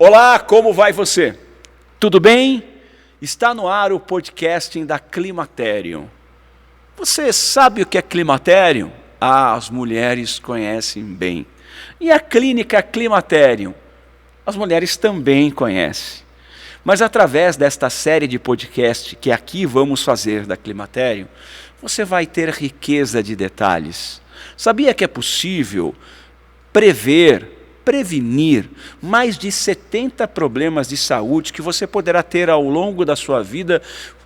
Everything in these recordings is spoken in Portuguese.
Olá, como vai você? Tudo bem? Está no ar o podcasting da Climaterium. Você sabe o que é Climaterium? As mulheres conhecem bem. E a clínica Climaterium? As mulheres também conhecem. Mas através desta série de podcast que aqui vamos fazer da Climaterium, você vai ter riqueza de detalhes. Sabia que é possível prevenir mais de 70 problemas de saúde que você poderá ter ao longo da sua vida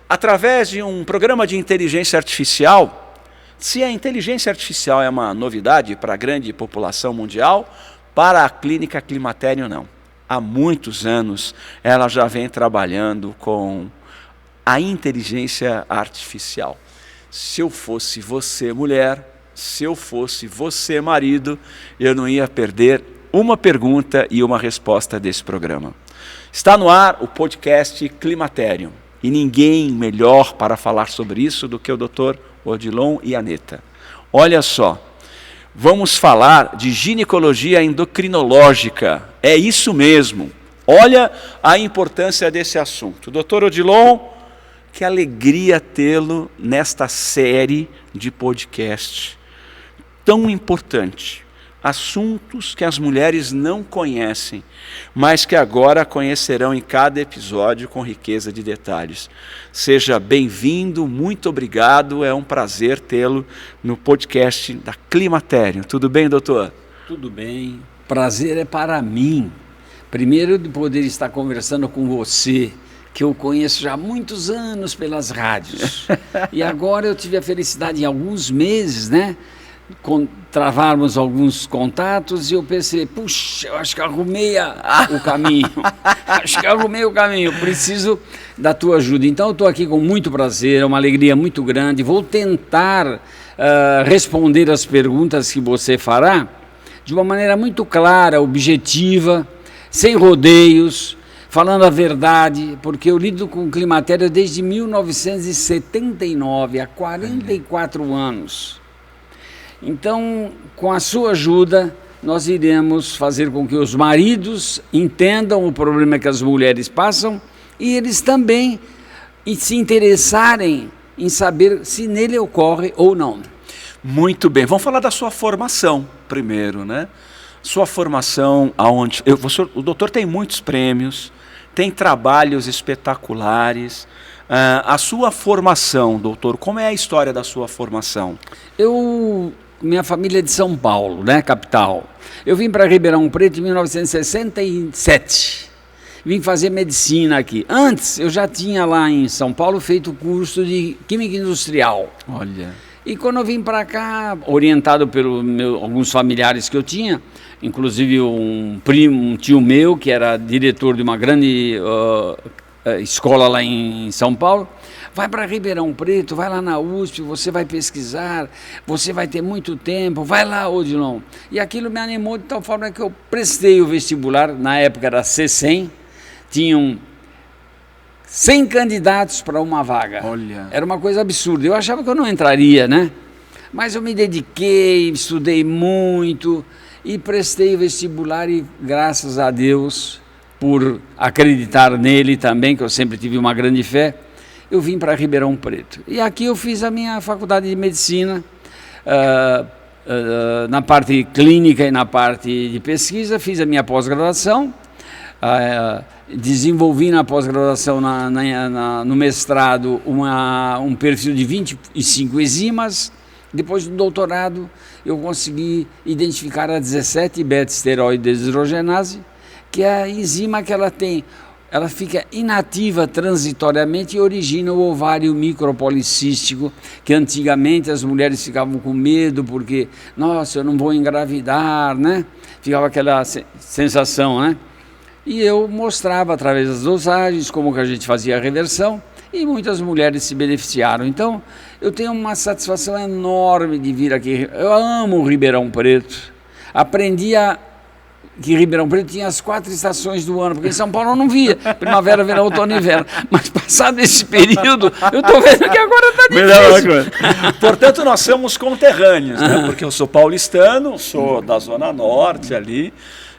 através de um programa de inteligência artificial? Se a inteligência artificial é uma novidade para a grande população mundial, para a clínica Climaterium não. Há muitos anos ela já vem trabalhando com a inteligência artificial. Se eu fosse você, mulher, se eu fosse você, marido, eu não ia perder uma pergunta e uma resposta desse programa. Está no ar o podcast Climaterium. E ninguém melhor para falar sobre isso do que o Dr. Odilon e Aneta. Olha só, vamos falar de ginecologia endocrinológica. É isso mesmo. Olha a importância desse assunto. Dr. Odilon, que alegria tê-lo nesta série de podcast tão importante. Assuntos que as mulheres não conhecem, mas que agora conhecerão em cada episódio com riqueza de detalhes. Seja bem-vindo, muito obrigado, é um prazer tê-lo no podcast da Climaterium. Tudo bem, doutor? Tudo bem, prazer é para mim. Primeiro de poder estar conversando com você, que eu conheço já há muitos anos pelas rádios. E agora eu tive a felicidade em alguns meses, travarmos alguns contatos e eu pensei, puxa, eu acho que arrumei o caminho, preciso da tua ajuda. Então eu estou aqui com muito prazer, é uma alegria muito grande, vou tentar responder as perguntas que você fará de uma maneira muito clara, objetiva, sem rodeios, falando a verdade, porque eu lido com climatério desde 1979, há 44 anos. Então, com a sua ajuda, nós iremos fazer com que os maridos entendam o problema que as mulheres passam e eles também se interessarem em saber se nele ocorre ou não. Muito bem, vamos falar da sua formação primeiro, né? Sua formação, o doutor tem muitos prêmios, tem trabalhos espetaculares. A sua formação, doutor, como é a história da sua formação? Minha família é de São Paulo, capital. Eu vim para Ribeirão Preto em 1967. Vim fazer medicina aqui. Antes, eu já tinha lá em São Paulo feito o curso de Química Industrial. Olha. E quando eu vim para cá, orientado pelos alguns familiares que eu tinha, inclusive um tio meu, que era diretor de uma grande escola lá em São Paulo, vai para Ribeirão Preto, vai lá na USP, você vai pesquisar, você vai ter muito tempo, vai lá, Odilon. E aquilo me animou de tal forma que eu prestei o vestibular, na época era C100, tinham 100 candidatos para uma vaga. Olha. Era uma coisa absurda, eu achava que eu não entraria, Mas eu me dediquei, estudei muito e prestei o vestibular e graças a Deus, por acreditar nele também, que eu sempre tive uma grande fé, eu vim para Ribeirão Preto. E aqui eu fiz a minha faculdade de medicina, na parte clínica e na parte de pesquisa, fiz a minha pós-graduação, desenvolvi na pós-graduação, no mestrado, um perfil de 25 enzimas. Depois do doutorado, eu consegui identificar a 17 beta-esteroide desidrogenase, que é a enzima que ela fica inativa transitoriamente e origina o ovário micropolicístico, que antigamente as mulheres ficavam com medo porque, nossa, eu não vou engravidar, Ficava aquela sensação, E eu mostrava através das dosagens como que a gente fazia a reversão e muitas mulheres se beneficiaram. Então, eu tenho uma satisfação enorme de vir aqui. Eu amo o Ribeirão Preto. Aprendi que Ribeirão Preto tinha as 4 estações do ano, porque em São Paulo eu não via primavera, verão, outono e inverno. Mas passado esse período, eu estou vendo que agora está difícil. Portanto, nós somos conterrâneos, Porque eu sou paulistano, sou da Zona Norte ali,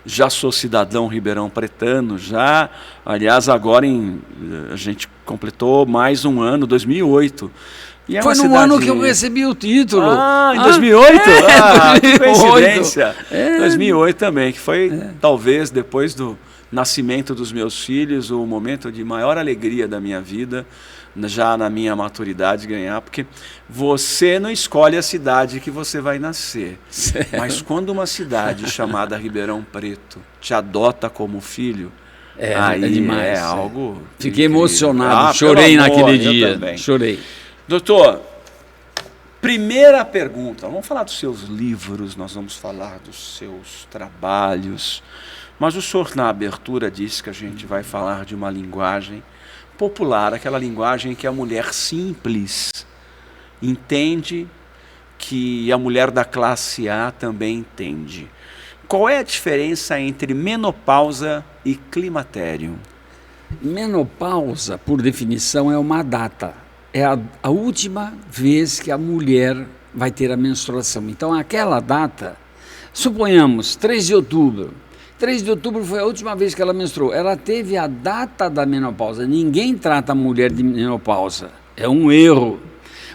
já sou cidadão ribeirão pretano, já, aliás, agora a gente completou mais um ano, 2008. E foi no ano que eu recebi o título. Em 2008? Que 2008. coincidência. 2008 também, que foi talvez depois do nascimento dos meus filhos, o momento de maior alegria da minha vida, já na minha maturidade, ganhar, porque você não escolhe a cidade que você vai nascer, mas quando uma cidade chamada Ribeirão Preto te adota como filho, aí é demais, algo Fiquei incrível. Emocionado, chorei naquele dia, também. Chorei. Doutor, primeira pergunta, vamos falar dos seus livros, nós vamos falar dos seus trabalhos, mas o senhor na abertura disse que a gente vai falar de uma linguagem popular, aquela linguagem que a mulher simples entende, que a mulher da classe A também entende. Qual é a diferença entre menopausa e climatério? Menopausa, por definição, é uma data. É a última vez que a mulher vai ter a menstruação. Então, aquela data, suponhamos, 3 de outubro. 3 de outubro foi a última vez que ela menstruou. Ela teve a data da menopausa. Ninguém trata a mulher de menopausa. É um erro.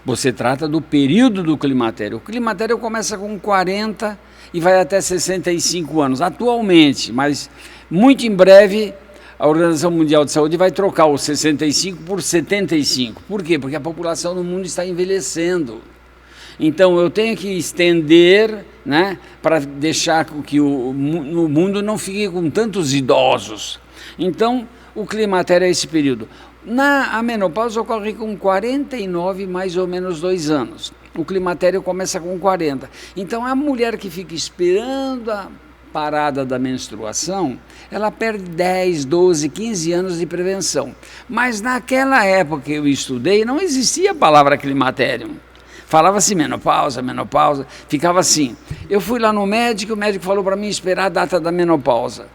Você trata do período do climatério. O climatério começa com 40 e vai até 65 anos, atualmente. Mas, muito em breve, a Organização Mundial de Saúde vai trocar os 65 por 75. Por quê? Porque a população no mundo está envelhecendo. Então, eu tenho que estender, né, para deixar que o mundo não fique com tantos idosos. Então, o climatério é esse período. A menopausa ocorre com 49, mais ou menos 2 anos. O climatério começa com 40. Então, a mulher que fica esperando a parada da menstruação, ela perde 10, 12, 15 anos de prevenção. Mas naquela época que eu estudei, não existia a palavra climatério. Falava-se menopausa, menopausa, ficava assim. Eu fui lá no médico, o médico falou para mim esperar a data da menopausa.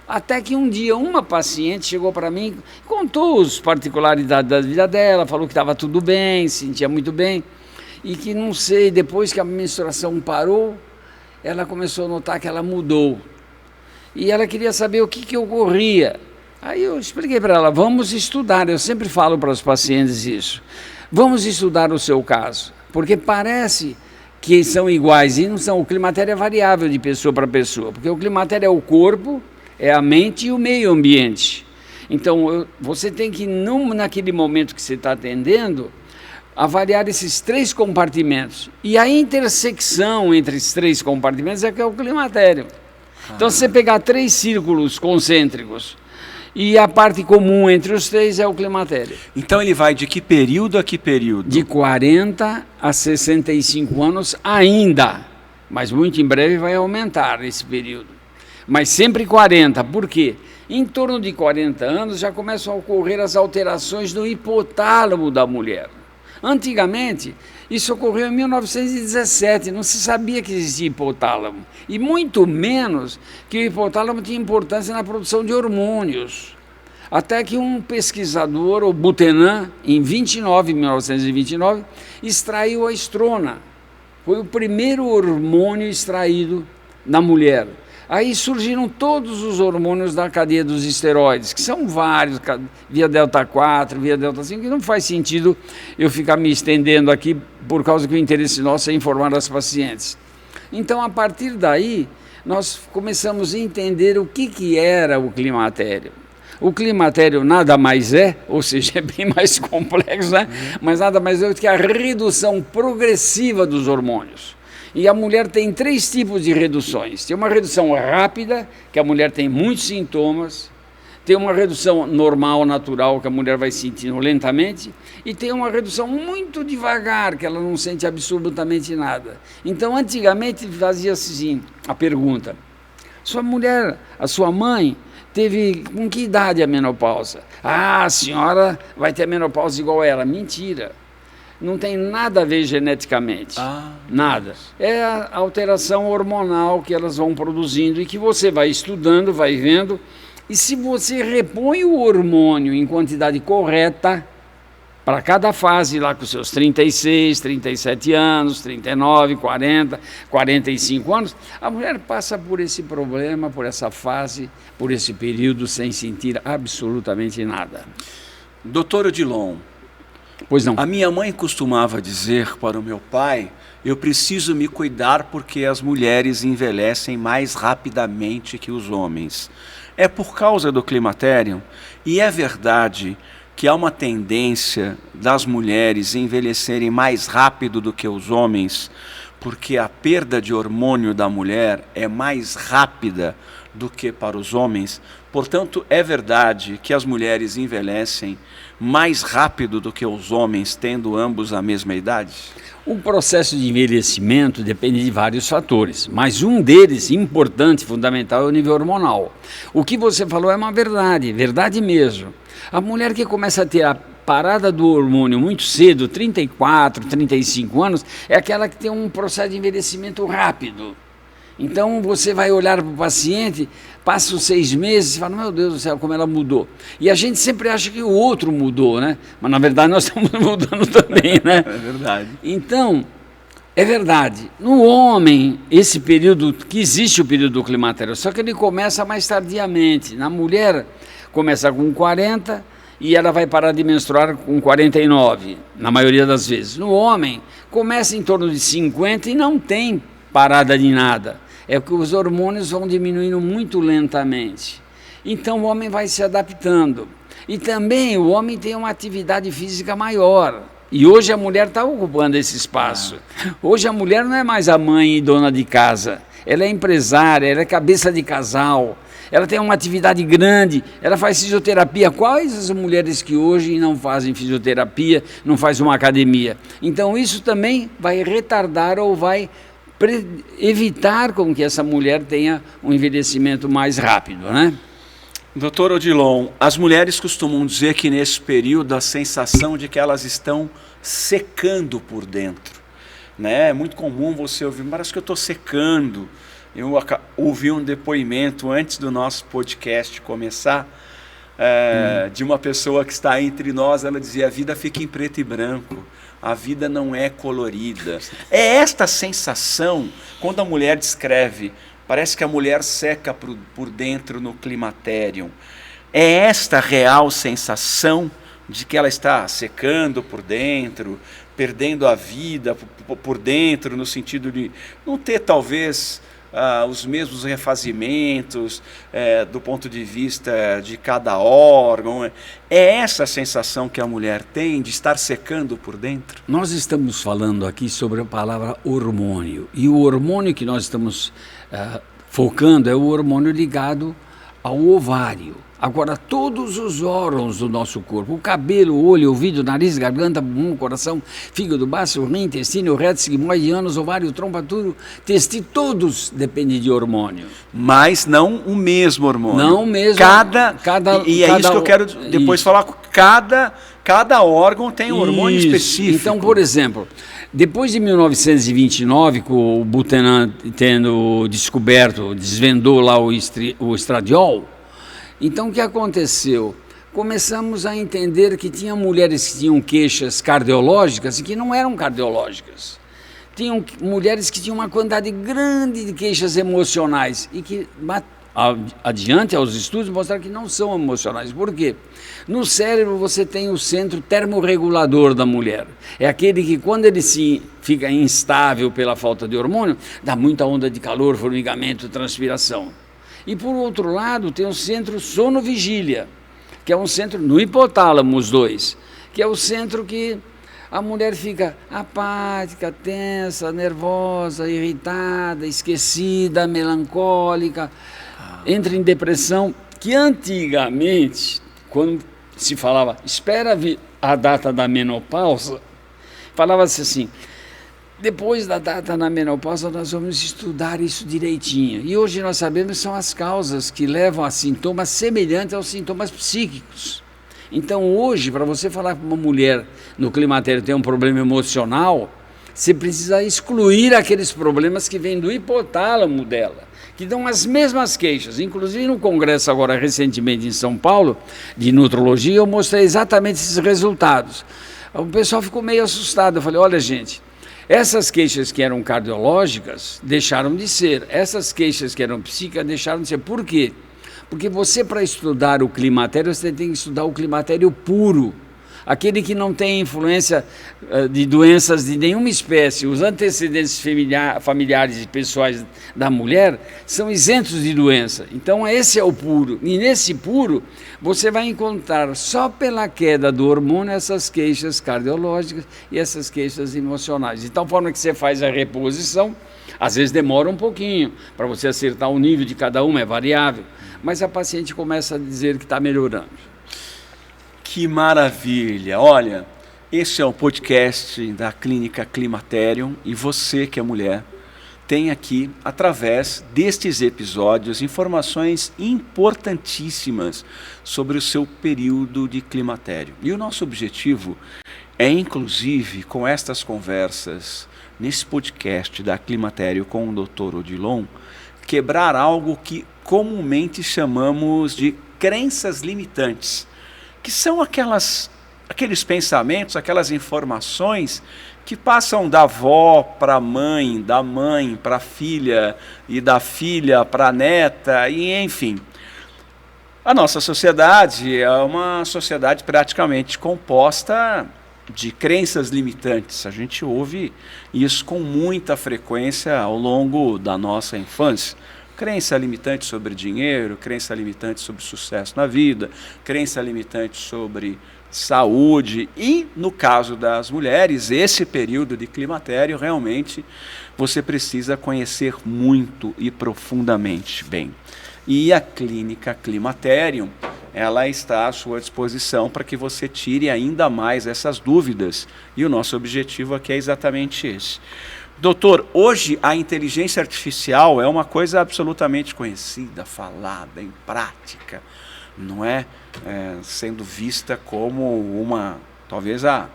Até que um dia uma paciente chegou para mim, contou as particularidades da vida dela, falou que estava tudo bem, se sentia muito bem, e que não sei, depois que a menstruação parou, ela começou a notar que ela mudou. E ela queria saber o que ocorria. Aí eu expliquei para ela, vamos estudar, eu sempre falo para os pacientes isso, vamos estudar o seu caso. Porque parece que são iguais e não são. O climatério é variável de pessoa para pessoa, porque o climatério é o corpo, é a mente e o meio ambiente. Então, você tem que, naquele momento que você está atendendo, avaliar esses 3 compartimentos. E a intersecção entre esses 3 compartimentos é que é o climatério. Então, se você pegar 3 círculos concêntricos, e a parte comum entre os 3 é o climatério. Então ele vai de que período a que período? De 40 a 65 anos ainda, mas muito em breve vai aumentar esse período. Mas sempre 40, por quê? Em torno de 40 anos já começam a ocorrer as alterações no hipotálamo da mulher. Antigamente, isso ocorreu em 1917, não se sabia que existia hipotálamo, e muito menos que o hipotálamo tinha importância na produção de hormônios. Até que um pesquisador, o Butenan, em 1929, extraiu a estrona. Foi o primeiro hormônio extraído na mulher. Aí surgiram todos os hormônios da cadeia dos esteroides, que são vários, via delta 4, via delta 5, que não faz sentido eu ficar me estendendo aqui, por causa que o interesse nosso é informar as pacientes. Então, a partir daí, nós começamos a entender o que era o climatério. O climatério nada mais é, ou seja, é bem mais complexo, né? Mas nada mais é do que a redução progressiva dos hormônios. E a mulher tem 3 tipos de reduções. Tem uma redução rápida, que a mulher tem muitos sintomas. Tem uma redução normal, natural, que a mulher vai sentindo lentamente. E tem uma redução muito devagar, que ela não sente absolutamente nada. Então, antigamente, fazia-se assim, a pergunta. Sua mulher, a sua mãe, teve com que idade a menopausa? Ah, a senhora vai ter menopausa igual a ela. Mentira. Não tem nada a ver geneticamente, nada. É a alteração hormonal que elas vão produzindo e que você vai estudando, vai vendo. E se você repõe o hormônio em quantidade correta, para cada fase, lá com seus 36, 37 anos, 39, 40, 45 anos, a mulher passa por esse problema, por essa fase, por esse período, sem sentir absolutamente nada. Doutor Odilon, pois não. A minha mãe costumava dizer para o meu pai: eu preciso me cuidar porque as mulheres envelhecem mais rapidamente que os homens. É por causa do climatério? E é verdade que há uma tendência das mulheres envelhecerem mais rápido do que os homens, porque a perda de hormônio da mulher é mais rápida do que para os homens. Portanto, é verdade que as mulheres envelhecem mais rápido do que os homens, tendo ambos a mesma idade? O processo de envelhecimento depende de vários fatores, mas um deles, importante, fundamental, é o nível hormonal. O que você falou é uma verdade, verdade mesmo. A mulher que começa a ter a parada do hormônio muito cedo, 34, 35 anos, é aquela que tem um processo de envelhecimento rápido. Então você vai olhar para o paciente, passa os 6 meses e fala: meu Deus do céu, como ela mudou. E a gente sempre acha que o outro mudou, né? Mas na verdade nós estamos mudando também, né? É verdade. Então, é verdade. No homem, esse período, que existe o período do climatério, só que ele começa mais tardiamente. Na mulher, começa com 40 e ela vai parar de menstruar com 49, na maioria das vezes. No homem, começa em torno de 50 e não tem parada de nada. É que os hormônios vão diminuindo muito lentamente. Então o homem vai se adaptando. E também o homem tem uma atividade física maior. E hoje a mulher está ocupando esse espaço. Hoje a mulher não é mais a mãe e dona de casa. Ela é empresária, ela é cabeça de casal. Ela tem uma atividade grande, ela faz fisioterapia. Quais as mulheres que hoje não fazem fisioterapia, não fazem uma academia? Então isso também vai retardar ou vai evitar com que essa mulher tenha um envelhecimento mais rápido, né? Doutor Odilon, as mulheres costumam dizer que nesse período a sensação de que elas estão secando por dentro, né? É muito comum você ouvir: parece que eu estou secando. Eu ouvi um depoimento antes do nosso podcast começar, de uma pessoa que está entre nós. Ela dizia: a vida fica em preto e branco. A vida não é colorida. É esta sensação, quando a mulher descreve, parece que a mulher seca por dentro no climatério. É esta real sensação de que ela está secando por dentro, perdendo a vida por dentro, no sentido de não ter talvez os mesmos refazimentos do ponto de vista de cada órgão. É essa a sensação que a mulher tem de estar secando por dentro? Nós estamos falando aqui sobre a palavra hormônio. E o hormônio que nós estamos focando é o hormônio ligado ao ovário. Agora, todos os órgãos do nosso corpo, o cabelo, o olho, ouvido, nariz, garganta, bumbum, coração, fígado, baço, rim, intestino, reto, sigmoide, ânus, ovário, trompa, tudo, testículo, todos dependem de hormônio. Mas não o mesmo hormônio. Não o mesmo. E é isso que eu quero depois falar. Cada órgão tem um hormônio específico. Então, por exemplo, depois de 1929, com o Buchanan tendo desvendou lá o estradiol, então o que aconteceu? Começamos a entender que tinha mulheres que tinham queixas cardiológicas e que não eram cardiológicas. Tinham mulheres que tinham uma quantidade grande de queixas emocionais e que adiante aos estudos mostraram que não são emocionais. Por quê? No cérebro você tem o centro termorregulador da mulher. É aquele que quando ele fica instável pela falta de hormônio, dá muita onda de calor, formigamento, transpiração. E por outro lado tem o centro sono-vigília, que é um centro no hipotálamo, os dois, que é o centro que a mulher fica apática, tensa, nervosa, irritada, esquecida, melancólica, entra em depressão, que antigamente, quando se falava, espera a data da menopausa, falava-se assim: depois da data da menopausa nós vamos estudar isso direitinho. E hoje nós sabemos que são as causas que levam a sintomas semelhantes aos sintomas psíquicos. Então hoje, para você falar com uma mulher no climatério tem um problema emocional, você precisa excluir aqueles problemas que vêm do hipotálamo dela, que dão as mesmas queixas. Inclusive no congresso agora recentemente em São Paulo, de nutrologia, eu mostrei exatamente esses resultados. O pessoal ficou meio assustado. Eu falei, olha, gente, essas queixas que eram cardiológicas deixaram de ser. Essas queixas que eram psíquicas deixaram de ser. Por quê? Porque você, para estudar o climatério, você tem que estudar o climatério puro. Aquele que não tem influência de doenças de nenhuma espécie. Os antecedentes familiares e pessoais da mulher são isentos de doença. Então esse é o puro. E nesse puro você vai encontrar só pela queda do hormônio essas queixas cardiológicas e essas queixas emocionais. De tal forma que você faz a reposição, às vezes demora um pouquinho para você acertar o nível de cada uma, é variável. Mas a paciente começa a dizer que está melhorando. Que maravilha! Olha, esse é o podcast da Clínica Climaterium e você que é mulher tem aqui, através destes episódios, informações importantíssimas sobre o seu período de climatério. E o nosso objetivo é, inclusive, com estas conversas, nesse podcast da Climatério com o Dr. Odilon, quebrar algo que comumente chamamos de crenças limitantes, que são aqueles pensamentos, aquelas informações que passam da avó para a mãe, da mãe para a filha e da filha para a neta, e enfim. A nossa sociedade é uma sociedade praticamente composta de crenças limitantes. A gente ouve isso com muita frequência ao longo da nossa infância. Crença limitante sobre dinheiro, crença limitante sobre sucesso na vida, crença limitante sobre saúde e, no caso das mulheres, esse período de climatério, realmente você precisa conhecer muito e profundamente bem. E a Clínica Climaterium, ela está à sua disposição para que você tire ainda mais essas dúvidas. E o nosso objetivo aqui é exatamente esse. Doutor, hoje a inteligência artificial é uma coisa absolutamente conhecida, falada, em prática, não é? Sendo vista como talvez a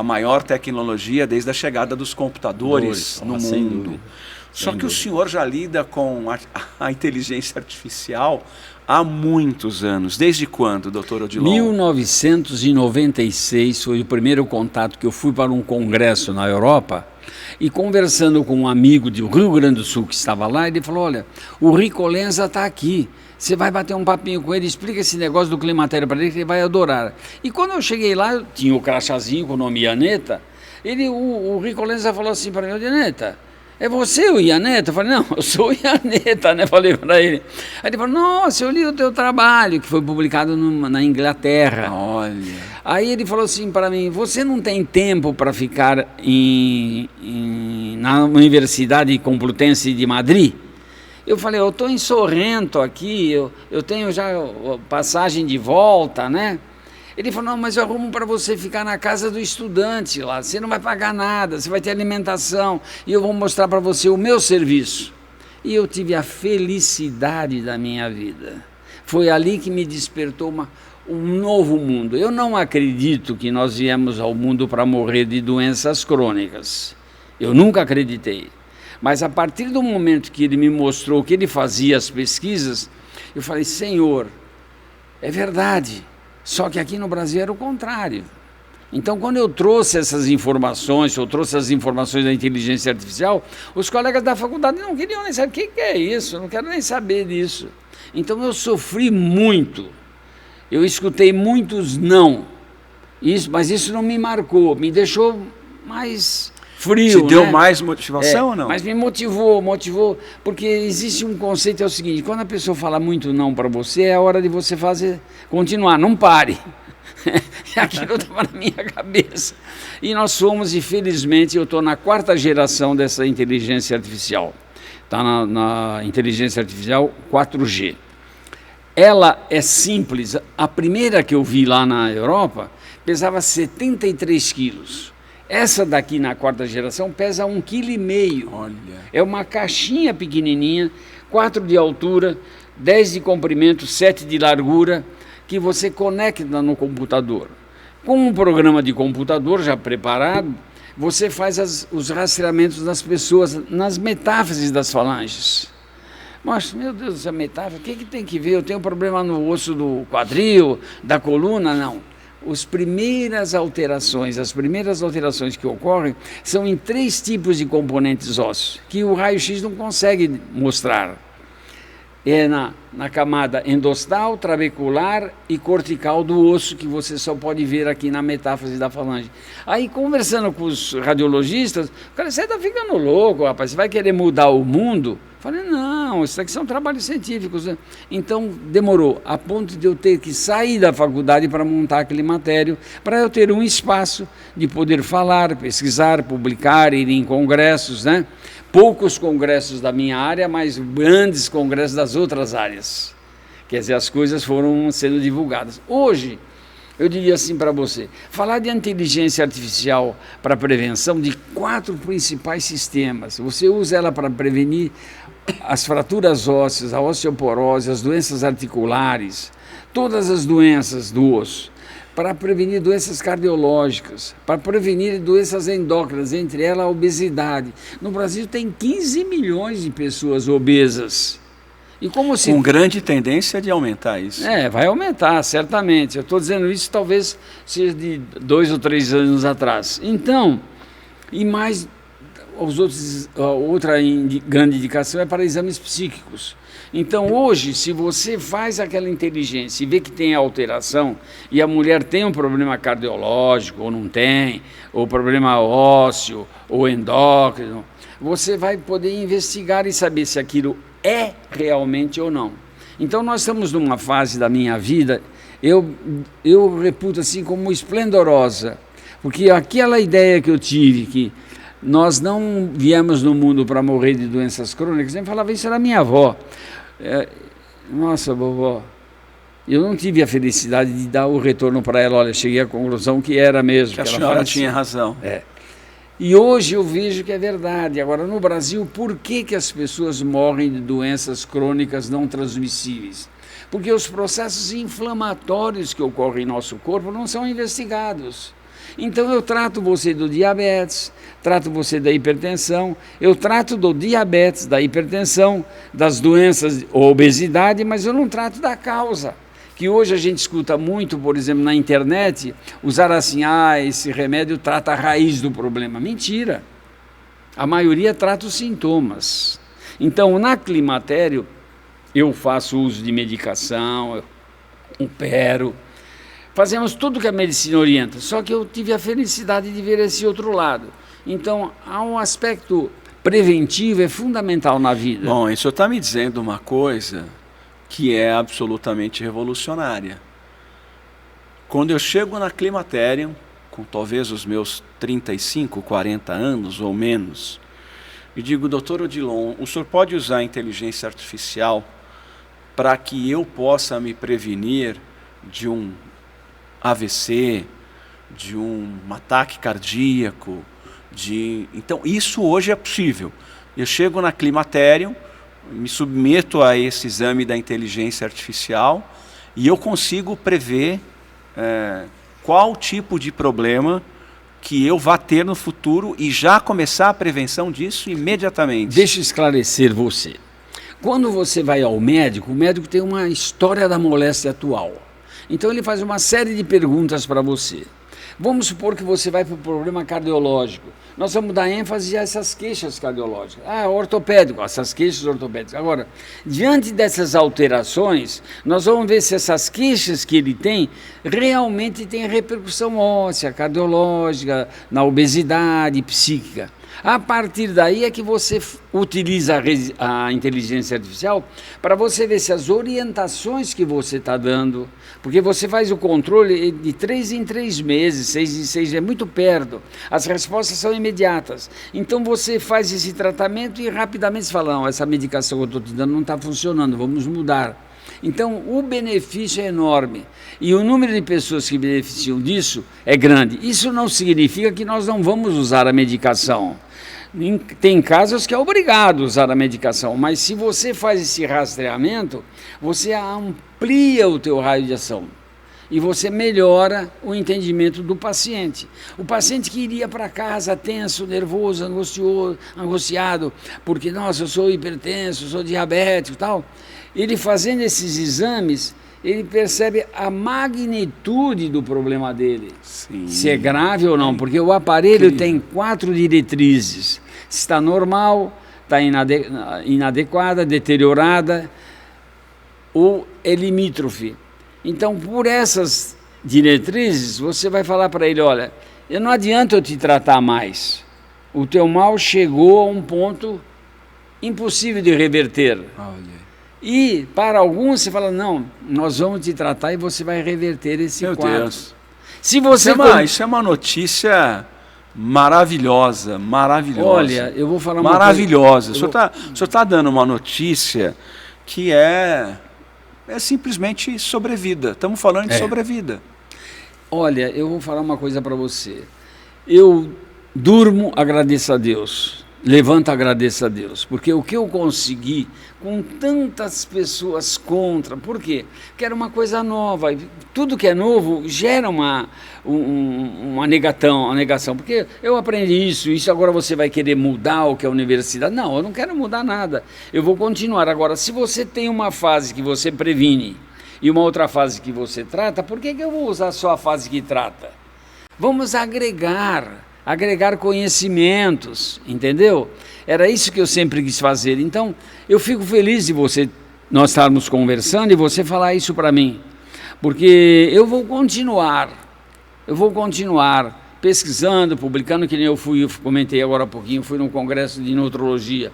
maior tecnologia desde a chegada dos computadores no mundo. Só que o senhor já lida com a inteligência artificial há muitos anos. Desde quando, doutor Odilon? 1996 foi o primeiro contato que eu fui para um congresso na Europa. E conversando com um amigo do Rio Grande do Sul que estava lá, ele falou, olha, o Rico Lenza está aqui, você vai bater um papinho com ele, explica esse negócio do climatério para ele que ele vai adorar. E quando eu cheguei lá, eu tinha o crachazinho com o nome Ianeta, o Rico Lenza falou assim para mim, Ianeta, é você o Ianeta? Eu falei, não, eu sou o Ianeta, né? Falei para ele. Aí ele falou, nossa, eu li o teu trabalho, que foi publicado na Inglaterra. Olha. Aí ele falou assim para mim, você não tem tempo para ficar na Universidade Complutense de Madrid? Eu falei, eu estou em Sorrento aqui, eu tenho já passagem de volta, né? Ele falou, não, mas eu arrumo para você ficar na casa do estudante lá, você não vai pagar nada, você vai ter alimentação, e eu vou mostrar para você o meu serviço. E eu tive a felicidade da minha vida. Foi ali que me despertou um novo mundo. Eu não acredito que nós viemos ao mundo para morrer de doenças crônicas. Eu nunca acreditei. Mas a partir do momento que ele me mostrou que ele fazia as pesquisas, eu falei, Senhor, é verdade. Só que aqui no Brasil era o contrário. Então, quando eu trouxe essas informações, eu trouxe as informações da inteligência artificial, os colegas da faculdade não queriam nem saber o que é isso, eu não quero nem saber disso. Então, eu sofri muito. Eu escutei muitos não. Mas isso não me marcou, me deixou mais frio. Te deu mais motivação ou não? Mas me motivou, porque existe um conceito, é o seguinte, quando a pessoa fala muito não para você, é a hora de você continuar, não pare. Aquilo estava na minha cabeça. E nós somos, infelizmente, eu estou na 4ª geração dessa inteligência artificial. Está na inteligência artificial 4G. Ela é simples. A primeira que eu vi lá na Europa pesava 73 quilos. Essa daqui na 4ª geração pesa 1,5 kg. Olha. É uma caixinha pequenininha, 4 de altura, 10 de comprimento, 7 de largura, que você conecta no computador. Com um programa de computador já preparado, você faz os rastreamentos das pessoas nas metáfases das falanges. Mas, meu Deus, essa metáfise, o que tem que ver? Eu tenho problema no osso do quadril, da coluna? Não. as primeiras alterações que ocorrem são em 3 tipos de componentes ósseos, que o raio-x não consegue mostrar. É na camada endostal, trabecular e cortical do osso, que você só pode ver aqui na metáfase da falange. Aí, conversando com os radiologistas, o cara, você está ficando louco, rapaz, você vai querer mudar o mundo? Eu falei, não, isso aqui são trabalhos científicos, né? Então, demorou, a ponto de eu ter que sair da faculdade para montar aquele climatério, para eu ter um espaço de poder falar, pesquisar, publicar, ir em congressos, né? Poucos congressos da minha área, mas grandes congressos das outras áreas. Quer dizer, as coisas foram sendo divulgadas. Hoje, eu diria assim para você, falar de inteligência artificial para prevenção de 4 principais sistemas. Você usa ela para prevenir as fraturas ósseas, a osteoporose, as doenças articulares, todas as doenças do osso, para prevenir doenças cardiológicas, para prevenir doenças endócrinas, entre elas a obesidade. No Brasil tem 15 milhões de pessoas obesas. E como se... Com grande tendência de aumentar isso. Vai aumentar, certamente. Eu estou dizendo isso talvez seja de 2 ou 3 anos atrás. Então, e mais, outra grande indicação é para exames psíquicos. Então, hoje, se você faz aquela inteligência e vê que tem alteração, e a mulher tem um problema cardiológico, ou não tem, ou problema ósseo, ou endócrino, você vai poder investigar e saber se aquilo é realmente ou não. Então, nós estamos numa fase da minha vida, eu reputo assim como esplendorosa, porque aquela ideia que eu tive, que nós não viemos no mundo para morrer de doenças crônicas, eu falava isso era minha avó. Nossa, vovó, eu não tive a felicidade de dar o retorno para ela. Olha, cheguei à conclusão que era mesmo. Que a senhora tinha razão. E hoje eu vejo que é verdade. Agora, no Brasil, por que as pessoas morrem de doenças crônicas não transmissíveis? Porque os processos inflamatórios que ocorrem em nosso corpo não são investigados. Então eu trato você do diabetes, trato você da hipertensão, eu trato do diabetes, da hipertensão, das doenças ou obesidade, mas eu não trato da causa. Que hoje a gente escuta muito, por exemplo, na internet, usar assim, esse remédio trata a raiz do problema. Mentira! A maioria trata os sintomas. Então, na climatério, eu faço uso de medicação, eu opero, fazemos tudo que a medicina orienta, só que eu tive a felicidade de ver esse outro lado. Então, há um aspecto preventivo, é fundamental na vida. Bom, isso está me dizendo uma coisa que é absolutamente revolucionária. Quando eu chego na Climaterium, com talvez os meus 35, 40 anos ou menos, e digo, doutor Odilon, o senhor pode usar a inteligência artificial para que eu possa me prevenir de um AVC, de um ataque cardíaco, Então, isso hoje é possível. Eu chego na Climaterium, me submeto a esse exame da inteligência artificial e eu consigo prever qual tipo de problema que eu vá ter no futuro e já começar a prevenção disso imediatamente. Deixa eu esclarecer você. Quando você vai ao médico, o médico tem uma história da moléstia atual. Então ele faz uma série de perguntas para você. Vamos supor que você vai para o problema cardiológico. Nós vamos dar ênfase a essas queixas cardiológicas. Ortopédico, essas queixas ortopédicas. Agora, diante dessas alterações, nós vamos ver se essas queixas que ele tem realmente têm repercussão óssea, cardiológica, na obesidade, psíquica. A partir daí é que você utiliza a inteligência artificial para você ver se as orientações que você está dando, porque você faz o controle de 3 em 3 meses, 6 em 6, é muito perto, as respostas são imediatas. Então você faz esse tratamento e rapidamente você fala, não, essa medicação que eu estou te dando não está funcionando, vamos mudar. Então o benefício é enorme e o número de pessoas que beneficiam disso é grande. Isso não significa que nós não vamos usar a medicação. Tem casos que é obrigado a usar a medicação, mas se você faz esse rastreamento, você amplia o teu raio de ação. E você melhora o entendimento do paciente. O paciente que iria para casa tenso, nervoso, angustiado, porque, nossa, eu sou hipertenso, eu sou diabético e tal, ele fazendo esses exames, ele percebe a magnitude do problema dele. Sim. Se é grave ou não, porque o aparelho tem 4 diretrizes. Se está normal, está inadequada, deteriorada, ou é limítrofe. Então, por essas diretrizes, você vai falar para ele, olha, não adianta eu te tratar mais. O teu mal chegou a um ponto impossível de reverter. Olha. E, para alguns, você fala, não, nós vamos te tratar e você vai reverter esse quadro. Meu Deus. Se você Isso é uma notícia maravilhosa, maravilhosa. Olha, eu vou falar uma maravilhosa. O senhor está dando uma notícia que é simplesmente sobrevida. Estamos falando de sobrevida. Olha, eu vou falar uma coisa para você. Eu durmo, agradeço a Deus. Levanto, agradeço a Deus. Porque o que eu consegui com tantas pessoas contra, por quê? Porque era uma coisa nova. Tudo que é novo gera uma negação. Porque eu aprendi isso agora você vai querer mudar o que é a universidade. Não, eu não quero mudar nada. Eu vou continuar. Agora, se você tem uma fase que você previne e uma outra fase que você trata, por que eu vou usar só a fase que trata? Vamos agregar conhecimentos, entendeu? Era isso que eu sempre quis fazer. Então, eu fico feliz de nós estarmos conversando e você falar isso para mim, porque eu vou continuar pesquisando, publicando, que nem eu comentei agora há pouquinho, fui num congresso de nutrologia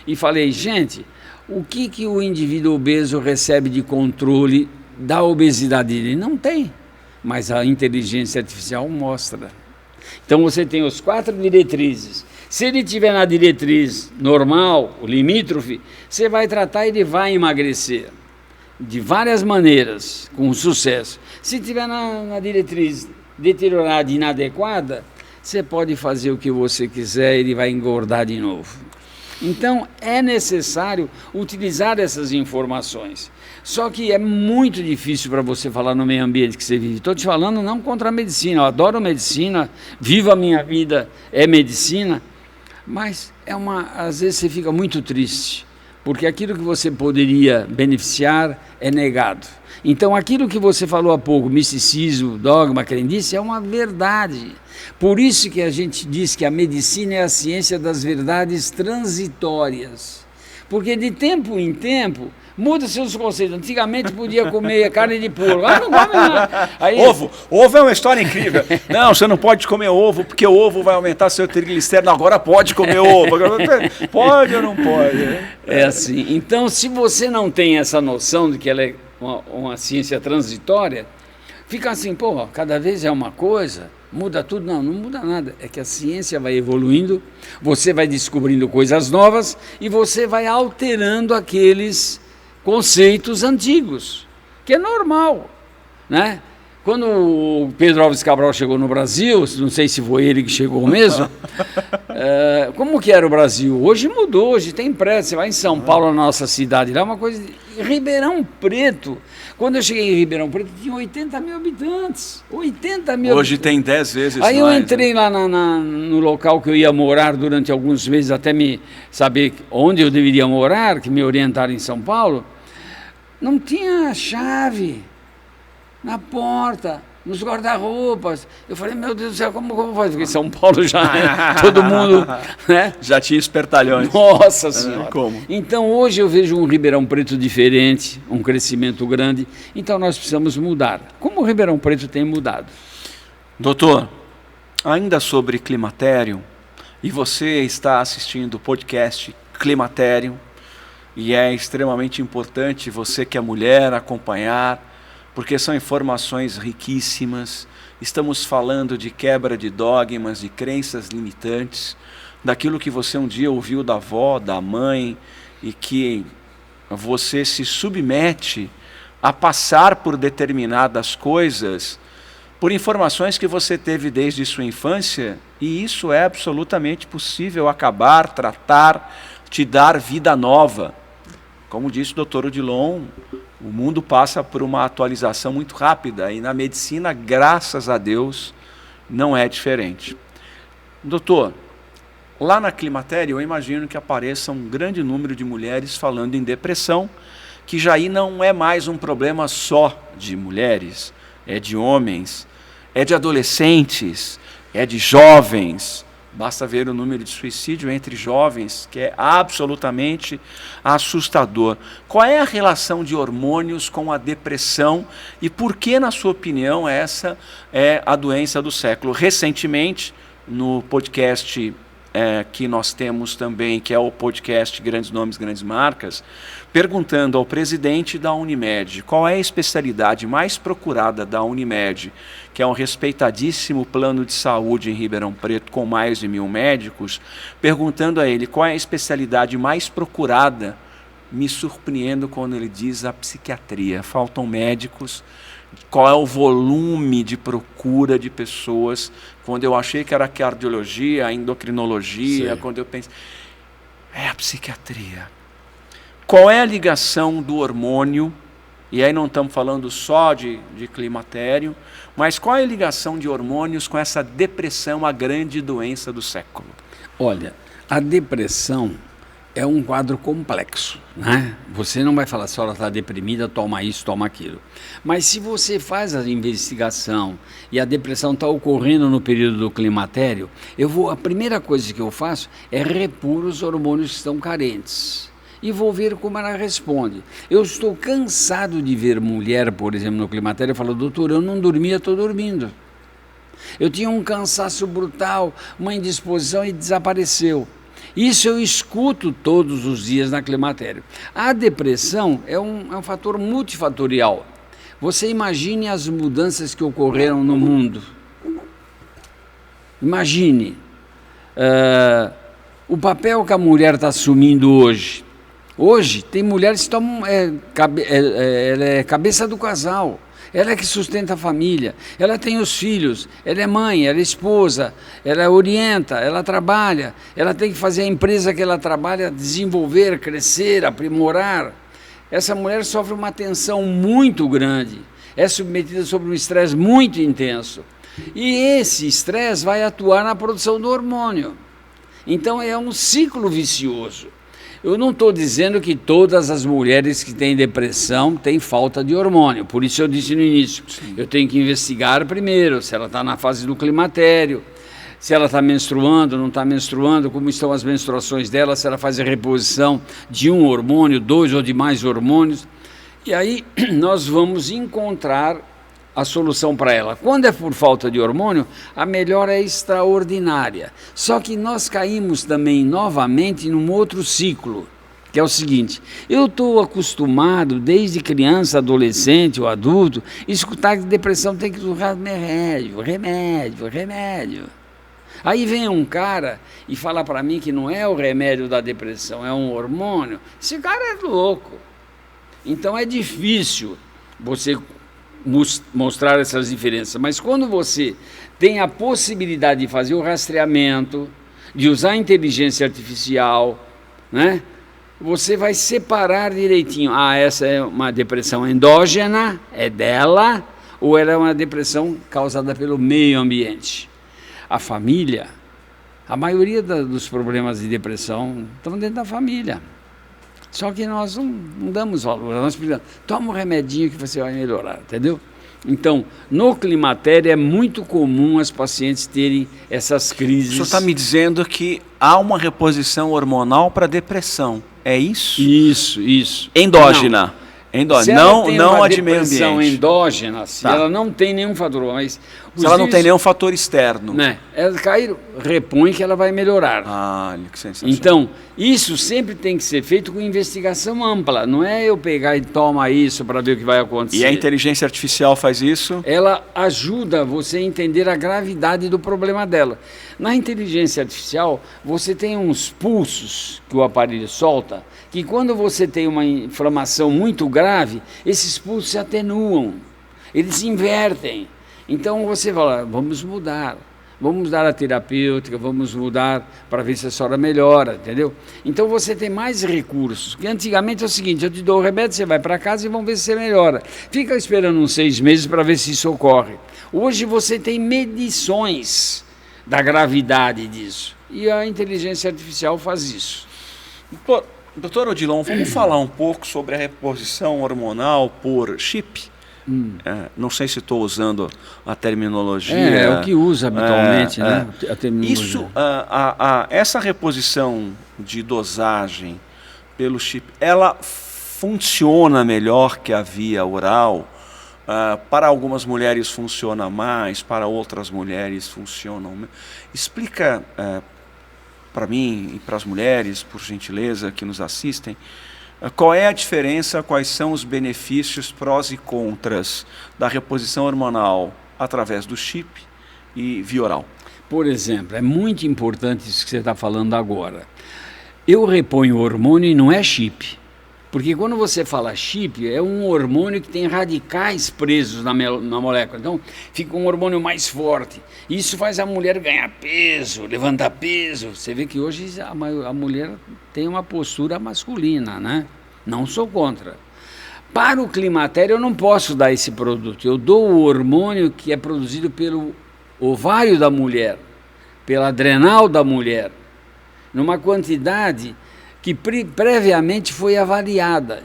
e falei, gente, o que o indivíduo obeso recebe de controle da obesidade dele? Não tem, mas a inteligência artificial mostra. Então você tem os 4 diretrizes. Se ele estiver na diretriz normal, o limítrofe, você vai tratar e ele vai emagrecer. De várias maneiras, com sucesso. Se estiver na diretriz deteriorada e inadequada, você pode fazer o que você quiser e ele vai engordar de novo. Então é necessário utilizar essas informações. Só que é muito difícil para você falar no meio ambiente que você vive. Estou te falando não contra a medicina, eu adoro medicina, vivo a minha vida, é medicina, mas às vezes você fica muito triste, porque aquilo que você poderia beneficiar é negado. Então aquilo que você falou há pouco, misticismo, dogma, crendice, é uma verdade. Por isso que a gente diz que a medicina é a ciência das verdades transitórias. Porque de tempo em tempo, muda seus conceitos. Antigamente podia comer carne de porco. Ah, não come nada. Aí, ovo é uma história incrível. Não, você não pode comer ovo, porque o ovo vai aumentar seu triglicérido. Agora pode comer ovo. Pode ou não pode? É assim. Então, se você não tem essa noção de que ela é uma ciência transitória, fica assim, pô, cada vez é uma coisa, muda tudo. Não muda nada. É que a ciência vai evoluindo, você vai descobrindo coisas novas e você vai alterando aqueles conceitos antigos, que é normal, né? Quando o Pedro Álvares Cabral chegou no Brasil, não sei se foi ele que chegou mesmo, como que era o Brasil? Hoje mudou, hoje tem prédio, você vai em São Paulo, na nossa cidade, lá é uma coisa... Ribeirão Preto, quando eu cheguei em Ribeirão Preto, tinha 80 mil habitantes, 80 mil Hoje habitantes. Tem 10 vezes Aí mais. Eu entrei lá no local que eu ia morar durante alguns meses, até me saber onde eu deveria morar, que me orientaram em São Paulo, não tinha chave na porta, nos guarda-roupas. Eu falei, meu Deus do céu, como eu vou fazer? Porque em São Paulo já todo mundo, né? Já tinha espertalhões. Nossa Senhora. Como? Então hoje eu vejo um Ribeirão Preto diferente, um crescimento grande. Então nós precisamos mudar. Como o Ribeirão Preto tem mudado? Doutor, ainda sobre climatério, e você está assistindo o podcast Climatério, e é extremamente importante você que é mulher acompanhar, porque são informações riquíssimas. Estamos falando de quebra de dogmas, de crenças limitantes, daquilo que você um dia ouviu da avó, da mãe, e que você se submete a passar por determinadas coisas, por informações que você teve desde sua infância, e isso é absolutamente possível acabar, tratar, te dar vida nova. Como disse o Dr. Odilon, O mundo passa por uma atualização muito rápida e na medicina, graças a Deus, não é diferente. Doutor, lá na Climatério eu imagino que apareça um grande número de mulheres falando em depressão, que já aí não é mais um problema só de mulheres, é de homens, é de adolescentes, é de jovens. Basta ver o número de suicídio entre jovens, que é absolutamente assustador. Qual é a relação de hormônios com a depressão e por que, na sua opinião, essa é a doença do século? Recentemente, no podcast que nós temos também, que é o podcast Grandes Nomes, Grandes Marcas, perguntando ao presidente da Unimed qual é a especialidade mais procurada da Unimed, que é um respeitadíssimo plano de saúde em Ribeirão Preto com mais de 1.000 médicos, perguntando a ele qual é a especialidade mais procurada, me surpreendo quando ele diz a psiquiatria. Faltam médicos. Qual é o volume de procura de pessoas? Quando eu achei que era a cardiologia, a endocrinologia, Sim. quando eu pensei, é a psiquiatria. Qual é a ligação do hormônio? E aí não estamos falando só de climatério, mas qual é a ligação de hormônios com essa depressão, a grande doença do século? Olha, a depressão é um quadro complexo, né? Você não vai falar, se ela está deprimida, toma isso, toma aquilo. Mas se você faz a investigação e a depressão está ocorrendo no período do climatério, a primeira coisa que eu faço é repor os hormônios que estão carentes. E vou ver como ela responde. Eu estou cansado de ver mulher, por exemplo, no climatério, falando, doutor, eu não dormia, estou dormindo. Eu tinha um cansaço brutal, uma indisposição e desapareceu. Isso eu escuto todos os dias na climatério. A depressão é um fator multifatorial. Você imagine as mudanças que ocorreram no mundo. Imagine o papel que a mulher está assumindo hoje. Hoje tem mulheres que tomam, ela é cabeça do casal. Ela é que sustenta a família, ela tem os filhos, ela é mãe, ela é esposa, ela orienta, ela trabalha, ela tem que fazer a empresa que ela trabalha desenvolver, crescer, aprimorar. Essa mulher sofre uma tensão muito grande, é submetida sob um estresse muito intenso. E esse estresse vai atuar na produção do hormônio. Então é um ciclo vicioso. Eu não estou dizendo que todas as mulheres que têm depressão têm falta de hormônio, por isso eu disse no início, eu tenho que investigar primeiro se ela está na fase do climatério, se ela está menstruando, não está menstruando, como estão as menstruações dela, se ela faz a reposição de um hormônio, 2 ou de mais hormônios, e aí nós vamos encontrar a solução para ela. Quando é por falta de hormônio, a melhora é extraordinária. Só que nós caímos também novamente num outro ciclo, que é o seguinte, eu estou acostumado desde criança, adolescente ou adulto, escutar que depressão tem que usar remédio. Aí vem um cara e fala para mim que não é o remédio da depressão, é um hormônio. Esse cara é louco. Então é difícil você mostrar essas diferenças, mas quando você tem a possibilidade de fazer o rastreamento, de usar a inteligência artificial, né, você vai separar direitinho, essa é uma depressão endógena, é dela, ou ela é uma depressão causada pelo meio ambiente. A família, a maioria dos problemas de depressão estão dentro da família. Só que nós não damos valor, nós precisamos, toma um remedinho que você vai melhorar, entendeu? Então, no climatério é muito comum as pacientes terem essas crises. O senhor está me dizendo que há uma reposição hormonal para depressão, é isso? Isso. Endógena. Se não uma a de meio depressão ambiente. endógena, se ela não tem nenhum fator, mas se ela não tem nenhum fator externo. Né? Ela cai, repõe que ela vai melhorar. Olha, que sensacional. Então, isso sempre tem que ser feito com investigação ampla. Não é eu pegar e toma isso para ver o que vai acontecer. E a inteligência artificial faz isso? Ela ajuda você a entender a gravidade do problema dela. Na inteligência artificial, você tem uns pulsos que o aparelho solta, que quando você tem uma inflamação muito grave, esses pulsos se atenuam, eles se invertem. Então você fala, vamos mudar, vamos dar a terapêutica, vamos mudar para ver se a senhora melhora, entendeu? Então você tem mais recursos. Porque antigamente é o seguinte, eu te dou o remédio, você vai para casa e vamos ver se você melhora. Fica esperando uns 6 meses para ver se isso ocorre. Hoje você tem medições da gravidade disso. E a inteligência artificial faz isso. Doutor Odilon, vamos falar um pouco sobre a reposição hormonal por chip? Não sei se estou usando a terminologia. É o que usa habitualmente, né? A terminologia. Isso, essa reposição de dosagem pelo chip, ela funciona melhor que a via oral? Para algumas mulheres funciona mais, para outras mulheres funcionam menos. Explica para mim e para as mulheres, por gentileza, que nos assistem, qual é a diferença, quais são os benefícios, prós e contras da reposição hormonal através do chip e via oral? Por exemplo, é muito importante isso que você está falando agora. Eu reponho hormônio e não é chip. Porque quando você fala chip, é um hormônio que tem radicais presos na molécula. Então, fica um hormônio mais forte. Isso faz a mulher ganhar peso, levantar peso. Você vê que hoje a mulher tem uma postura masculina, né? Não sou contra. Para o climatério, eu não posso dar esse produto. Eu dou o hormônio que é produzido pelo ovário da mulher, pela adrenal da mulher, numa quantidade que previamente foi avaliada.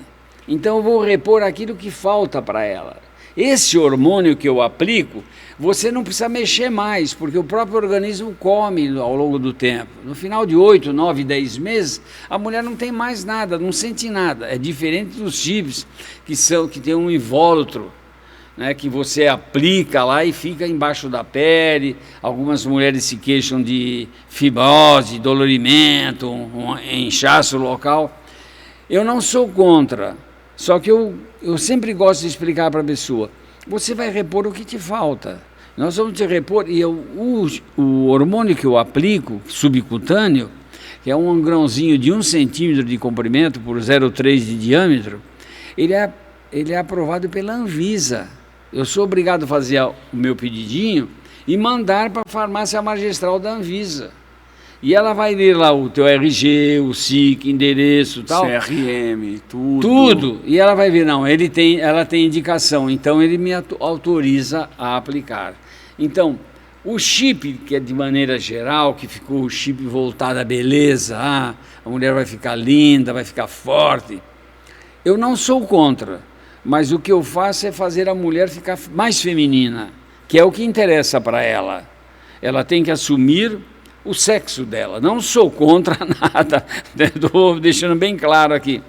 Então eu vou repor aquilo que falta para ela. Esse hormônio que eu aplico, você não precisa mexer mais, porque o próprio organismo come ao longo do tempo. No final de 8, 9, 10 meses, a mulher não tem mais nada, não sente nada. É diferente dos chips, que tem um invólucro, né, que você aplica lá e fica embaixo da pele. Algumas mulheres se queixam de fibrose, dolorimento, um inchaço local. Eu não sou contra, só que eu sempre gosto de explicar para a pessoa, você vai repor o que te falta. Nós vamos te repor, e o hormônio que eu aplico, subcutâneo, que é um grãozinho de 1 centímetro de comprimento por 0,3 de diâmetro, ele é aprovado pela Anvisa. Eu sou obrigado a fazer o meu pedidinho e mandar para a farmácia magistral da Anvisa. E ela vai ler lá o teu RG, o SIC, endereço e tal. CRM, tudo. Tudo. E ela vai ver, não, ela tem indicação, então ele me autoriza a aplicar. Então, o chip, que é de maneira geral, que ficou o chip voltado à beleza, a mulher vai ficar linda, vai ficar forte, eu não sou contra. Mas o que eu faço é fazer a mulher ficar mais feminina, que é o que interessa para ela. Ela tem que assumir o sexo dela. Não sou contra nada, estou deixando bem claro aqui.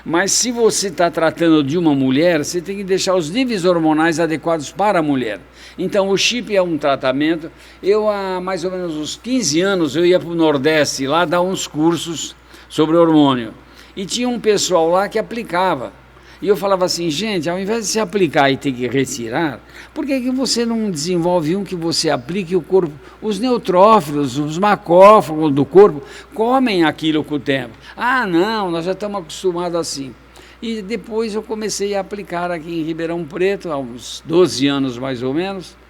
Mas se você está tratando de uma mulher, você tem que deixar os níveis hormonais adequados para a mulher. Então o chip é um tratamento. Eu há mais ou menos uns 15 anos eu ia para o Nordeste lá dar uns cursos sobre hormônio. E tinha um pessoal lá que aplicava. E eu falava assim, gente, ao invés de se aplicar e ter que retirar, por que você não desenvolve um que você aplique o corpo? Os neutrófilos, os macrófagos do corpo, comem aquilo com o tempo. Ah, não, nós já estamos acostumados assim. E depois eu comecei a aplicar aqui em Ribeirão Preto, há uns 12 anos mais ou menos,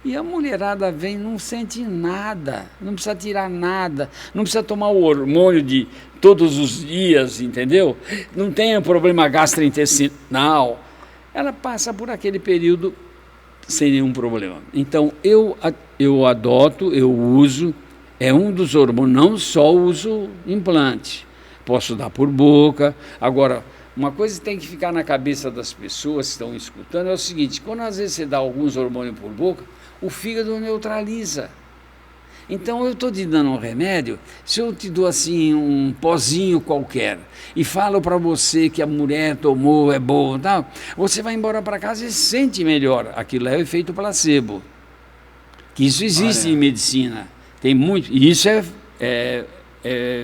e a mulherada vem, não sente nada, não precisa tirar nada, não precisa tomar o hormônio de todos os dias, entendeu? Não tem problema gastrointestinal. Ela passa por aquele período sem nenhum problema. Então, eu adoto, eu uso, é um dos hormônios, não só uso implante. Posso dar por boca. Agora, uma coisa que tem que ficar na cabeça das pessoas que estão escutando é o seguinte, quando às vezes você dá alguns hormônios por boca, o fígado neutraliza. Então eu estou te dando um remédio, se eu te dou assim um pozinho qualquer e falo para você que a mulher tomou, é bom, tal, você vai embora para casa e se sente melhor. Aquilo é o efeito placebo. Que isso existe em medicina. Tem muito, e isso é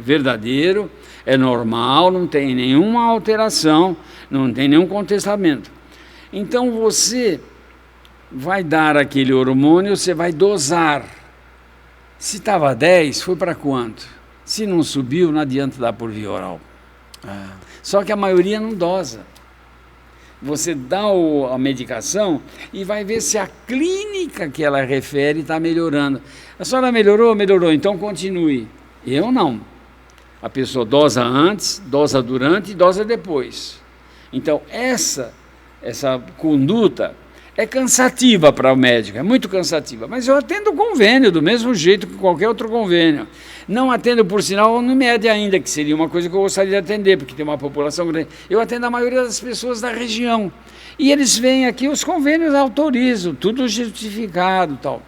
verdadeiro, é normal, não tem nenhuma alteração, não tem nenhum contestamento. Então você vai dar aquele hormônio, você vai dosar. Se estava 10, foi para quanto? Se não subiu, não adianta dar por via oral. Só que a maioria não dosa. Você dá a medicação e vai ver se a clínica que ela refere está melhorando. A senhora melhorou? Melhorou, então continue. Eu não. A pessoa dosa antes, dosa durante e dosa depois. Então, essa conduta é cansativa para o médico, é muito cansativa. Mas eu atendo o convênio, do mesmo jeito que qualquer outro convênio. Não atendo, por sinal, no MED ainda, que seria uma coisa que eu gostaria de atender, porque tem uma população grande. Eu atendo a maioria das pessoas da região. E eles vêm aqui, os convênios autorizam, tudo justificado e tal.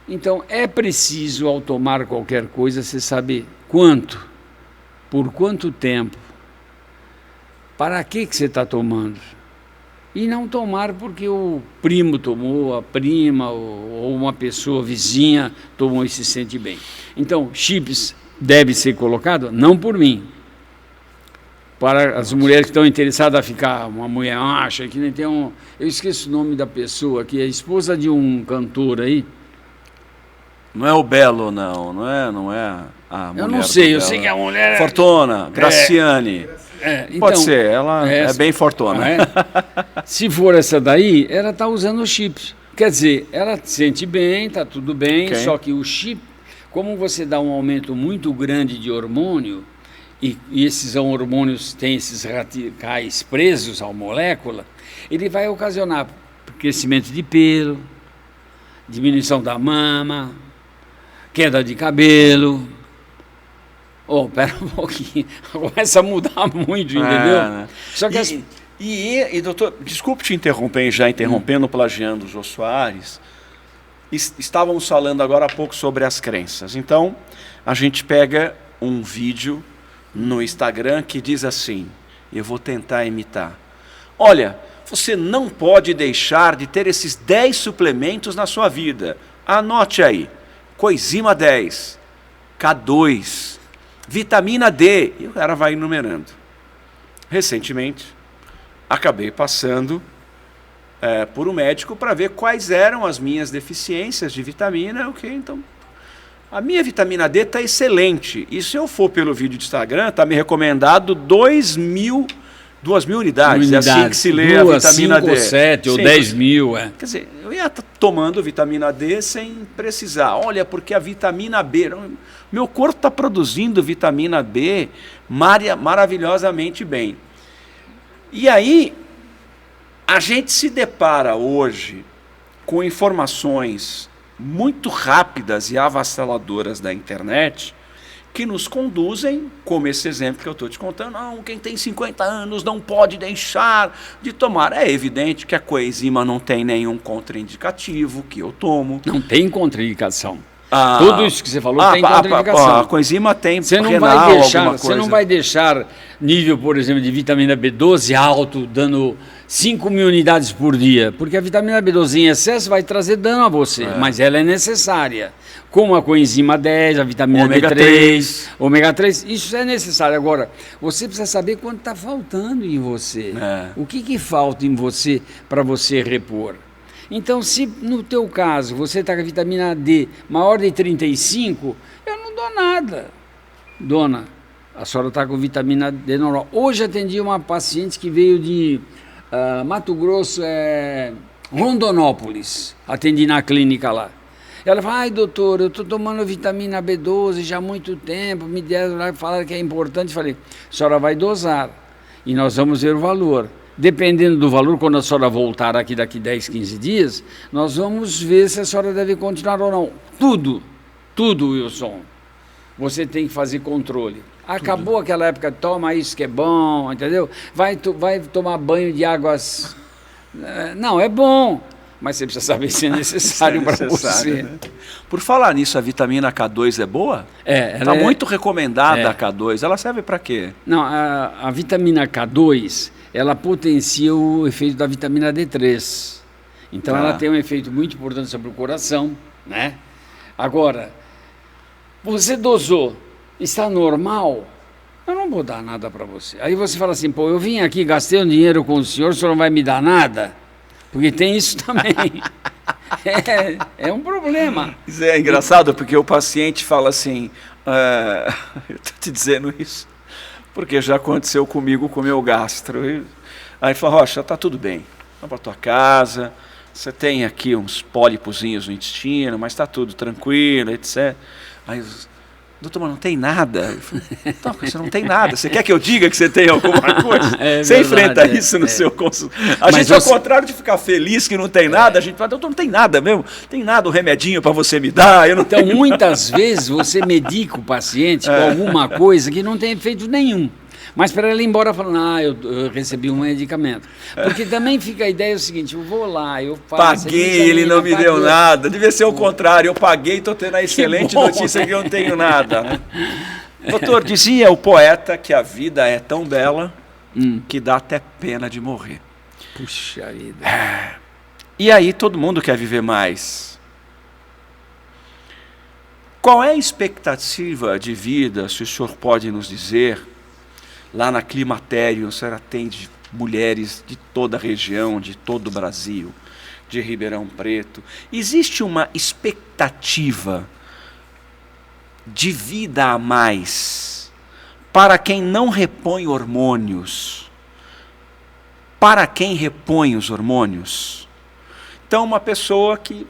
Então, é preciso, ao tomar qualquer coisa, você saber quanto, por quanto tempo, para que você está tomando. E não tomar porque o primo tomou, a prima ou uma pessoa vizinha tomou e se sente bem. Então, chips deve ser colocado, não por mim. Para as mulheres que estão interessadas a ficar, uma mulher acha que nem tem um... Eu esqueço o nome da pessoa, que é esposa de um cantor aí. Não é o Belo, não é a mulher. Eu não sei, eu sei que a mulher... Fortuna, Graciane. Então, pode ser, ela é bem fortuna. Se for essa daí, ela está usando o chip. Quer dizer, ela se sente bem, está tudo bem, okay. Só que o chip, como você dá um aumento muito grande de hormônio, e esses hormônios têm esses radicais presos à molécula, ele vai ocasionar crescimento de pelo, diminuição da mama, queda de cabelo. Pera um pouquinho, começa a mudar muito, entendeu? Né? Só que e doutor, desculpe te interromper, já interrompendo, plagiando o Jô Soares, estávamos falando agora há pouco sobre as crenças. Então, a gente pega um vídeo no Instagram que diz assim, eu vou tentar imitar. Olha, você não pode deixar de ter esses 10 suplementos na sua vida. Anote aí, Coenzima 10, K2, vitamina D, e o cara vai enumerando. Recentemente, acabei passando por um médico para ver quais eram as minhas deficiências de vitamina. Então, a minha vitamina D está excelente. E se eu for pelo vídeo do Instagram, está me recomendado 2.000 unidades. É assim que se lê a vitamina 5 D. Ou 7 ou 10 mil. Quer dizer, eu ia tomando vitamina D sem precisar. Olha, porque a vitamina B... Meu corpo está produzindo vitamina B maravilhosamente bem. E aí, a gente se depara hoje com informações muito rápidas e avassaladoras da internet que nos conduzem, como esse exemplo que eu estou te contando, não, quem tem 50 anos não pode deixar de tomar. É evidente que a coenzima não tem nenhum contraindicativo que eu tomo. Não tem contraindicação. Tudo isso que você falou tem contraindicação. A coenzima tem renal, alguma coisa. Você não vai deixar nível, por exemplo, de vitamina B12 alto, dando 5.000 unidades por dia, porque a vitamina B12 em excesso vai trazer dano a você, mas ela é necessária. Como a coenzima 10, a vitamina D3, ômega 3, isso é necessário. Agora, você precisa saber quanto está faltando em você. O que falta em você para você repor? Então, se no teu caso você está com a vitamina D maior de 35, eu não dou nada. Dona, a senhora está com vitamina D normal. Hoje atendi uma paciente que veio de Mato Grosso, Rondonópolis. Atendi na clínica lá. Ela falou, ai doutor, eu estou tomando vitamina B12 já há muito tempo, me deram lá e falaram que é importante. Eu falei, a senhora vai dosar e nós vamos ver o valor. Dependendo do valor, quando a senhora voltar aqui daqui 10, 15 dias, nós vamos ver se a senhora deve continuar ou não. Tudo, Wilson. Você tem que fazer controle. Acabou aquela época, toma isso que é bom, entendeu? Vai tomar banho de águas... Não, é bom, mas você precisa saber se é necessário para você. Né? Por falar nisso, a vitamina K2 é boa? Está muito recomendada a K2. Ela serve para quê? Não, a vitamina K2... ela potencia o efeito da vitamina D3. Então, ela tem um efeito muito importante sobre o coração, né? Agora, você dosou, está normal, eu não vou dar nada para você. Aí você fala assim, pô, eu vim aqui, gastei um dinheiro com o senhor não vai me dar nada? Porque tem isso também. É um problema. Isso é engraçado, porque o paciente fala assim, eu estou te dizendo isso, porque já aconteceu comigo com o meu gastro. Aí ele falou, Rocha, tá tudo bem, vai para tua casa, você tem aqui uns pólipozinhos no intestino, mas está tudo tranquilo, etc. Aí, doutor, mas não tem nada. Eu falei, então, você não tem nada. Você quer que eu diga que você tem alguma coisa? Você enfrenta isso no seu consultório. A gente, ao contrário de ficar feliz que não tem nada, a gente fala, doutor, não tem nada mesmo. Não tem nada, um remedinho para você me dar. Eu não então, tenho muitas vezes, você medica o paciente com alguma coisa que não tem efeito nenhum. Mas para ele ir embora falando, eu recebi um medicamento. Porque também fica a ideia seguinte, eu vou lá, eu faço... Paguei, ele não me deu nada. Devia ser o contrário, eu paguei e estou tendo a excelente notícia que eu não tenho nada. Né? Doutor, dizia o poeta que a vida é tão bela que dá até pena de morrer. Puxa vida. E aí todo mundo quer viver mais. Qual é a expectativa de vida, se o senhor pode nos dizer... Lá na Climatério, a senhora atende mulheres de toda a região, de todo o Brasil, de Ribeirão Preto. Existe uma expectativa de vida a mais para quem não repõe hormônios? Para quem repõe os hormônios? Então, uma pessoa que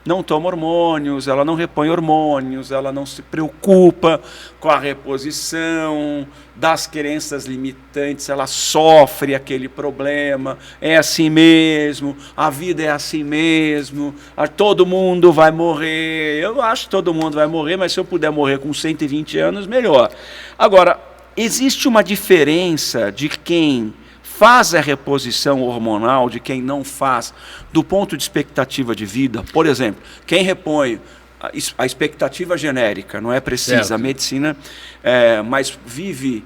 não toma hormônios, ela não repõe hormônios, ela não se preocupa com a reposição das crenças limitantes, ela sofre aquele problema, é assim mesmo, a vida é assim mesmo, todo mundo vai morrer. Eu acho que todo mundo vai morrer, mas se eu puder morrer com 120 anos, melhor. Agora, existe uma diferença de quem faz a reposição hormonal de quem não faz, do ponto de expectativa de vida. Por exemplo, quem repõe a expectativa genérica, não é precisa, certo. A medicina, mas vive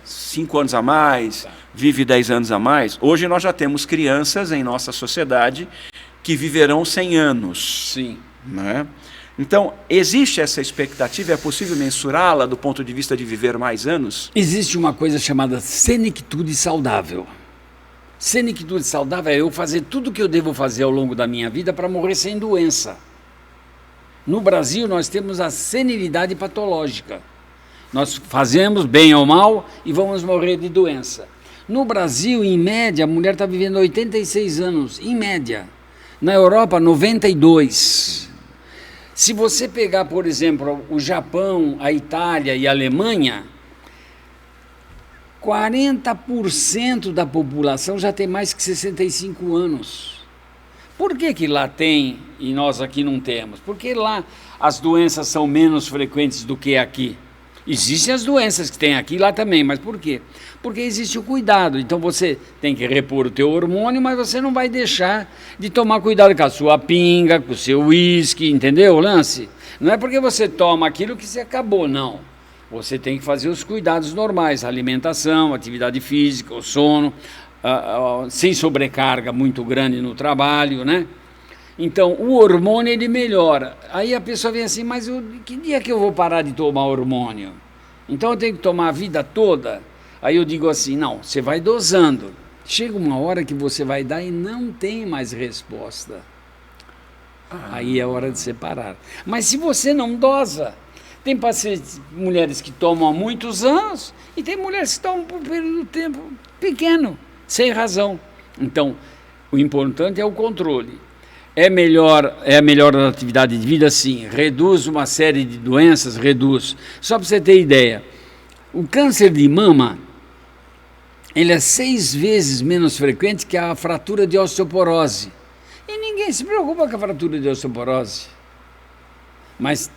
5 anos a mais, vive 10 anos a mais. Hoje nós já temos crianças em nossa sociedade que viverão 100 anos. Sim. Né? Então, existe essa expectativa? É possível mensurá-la do ponto de vista de viver mais anos? Existe uma coisa chamada senectude saudável. Senectude saudável é eu fazer tudo o que eu devo fazer ao longo da minha vida para morrer sem doença. No Brasil, nós temos a senilidade patológica. Nós fazemos bem ou mal e vamos morrer de doença. No Brasil, em média, a mulher está vivendo 86 anos, em média. Na Europa, 92. Se você pegar, por exemplo, o Japão, a Itália e a Alemanha, 40% da população já tem mais que 65 anos. Por que lá tem e nós aqui não temos? Porque lá as doenças são menos frequentes do que aqui. Existem as doenças que tem aqui e lá também, mas por quê? Porque existe o cuidado. Então você tem que repor o teu hormônio, mas você não vai deixar de tomar cuidado com a sua pinga, com o seu uísque, entendeu o lance? Não é porque você toma aquilo que você acabou, não. Você tem que fazer os cuidados normais, alimentação, atividade física, o sono, sem sobrecarga muito grande no trabalho, né? Então, o hormônio, ele melhora. Aí a pessoa vem assim, mas que dia que eu vou parar de tomar hormônio? Então, eu tenho que tomar a vida toda? Aí eu digo assim, não, você vai dosando. Chega uma hora que você vai dar e não tem mais resposta. Aí é hora de separar. Mas se você não dosa, tem pacientes, mulheres que tomam há muitos anos e tem mulheres que tomam por um período de tempo pequeno, sem razão. Então, o importante é o controle. É a melhor atividade de vida, sim. Reduz uma série de doenças, reduz. Só para você ter ideia, o câncer de mama, ele é 6 vezes menos frequente que a fratura de osteoporose. E ninguém se preocupa com a fratura de osteoporose. Mas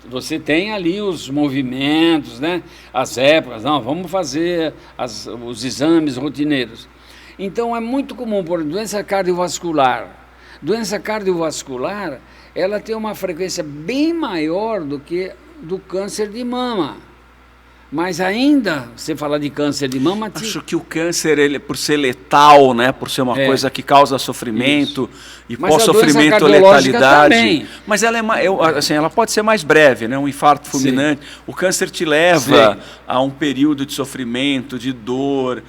você tem ali os movimentos, né? As épocas, não, vamos fazer os exames rotineiros. Então é muito comum por doença cardiovascular. Doença cardiovascular, ela tem uma frequência bem maior do que do câncer de mama. Mas ainda, você fala de câncer de mama... Acho que o câncer, ele, por ser letal, né, por ser uma coisa que causa sofrimento, e pós-sofrimento, letalidade... Também. Mas ela, ela pode ser mais breve, né, um infarto fulminante. Sim. O câncer te leva a um período de sofrimento, de dor,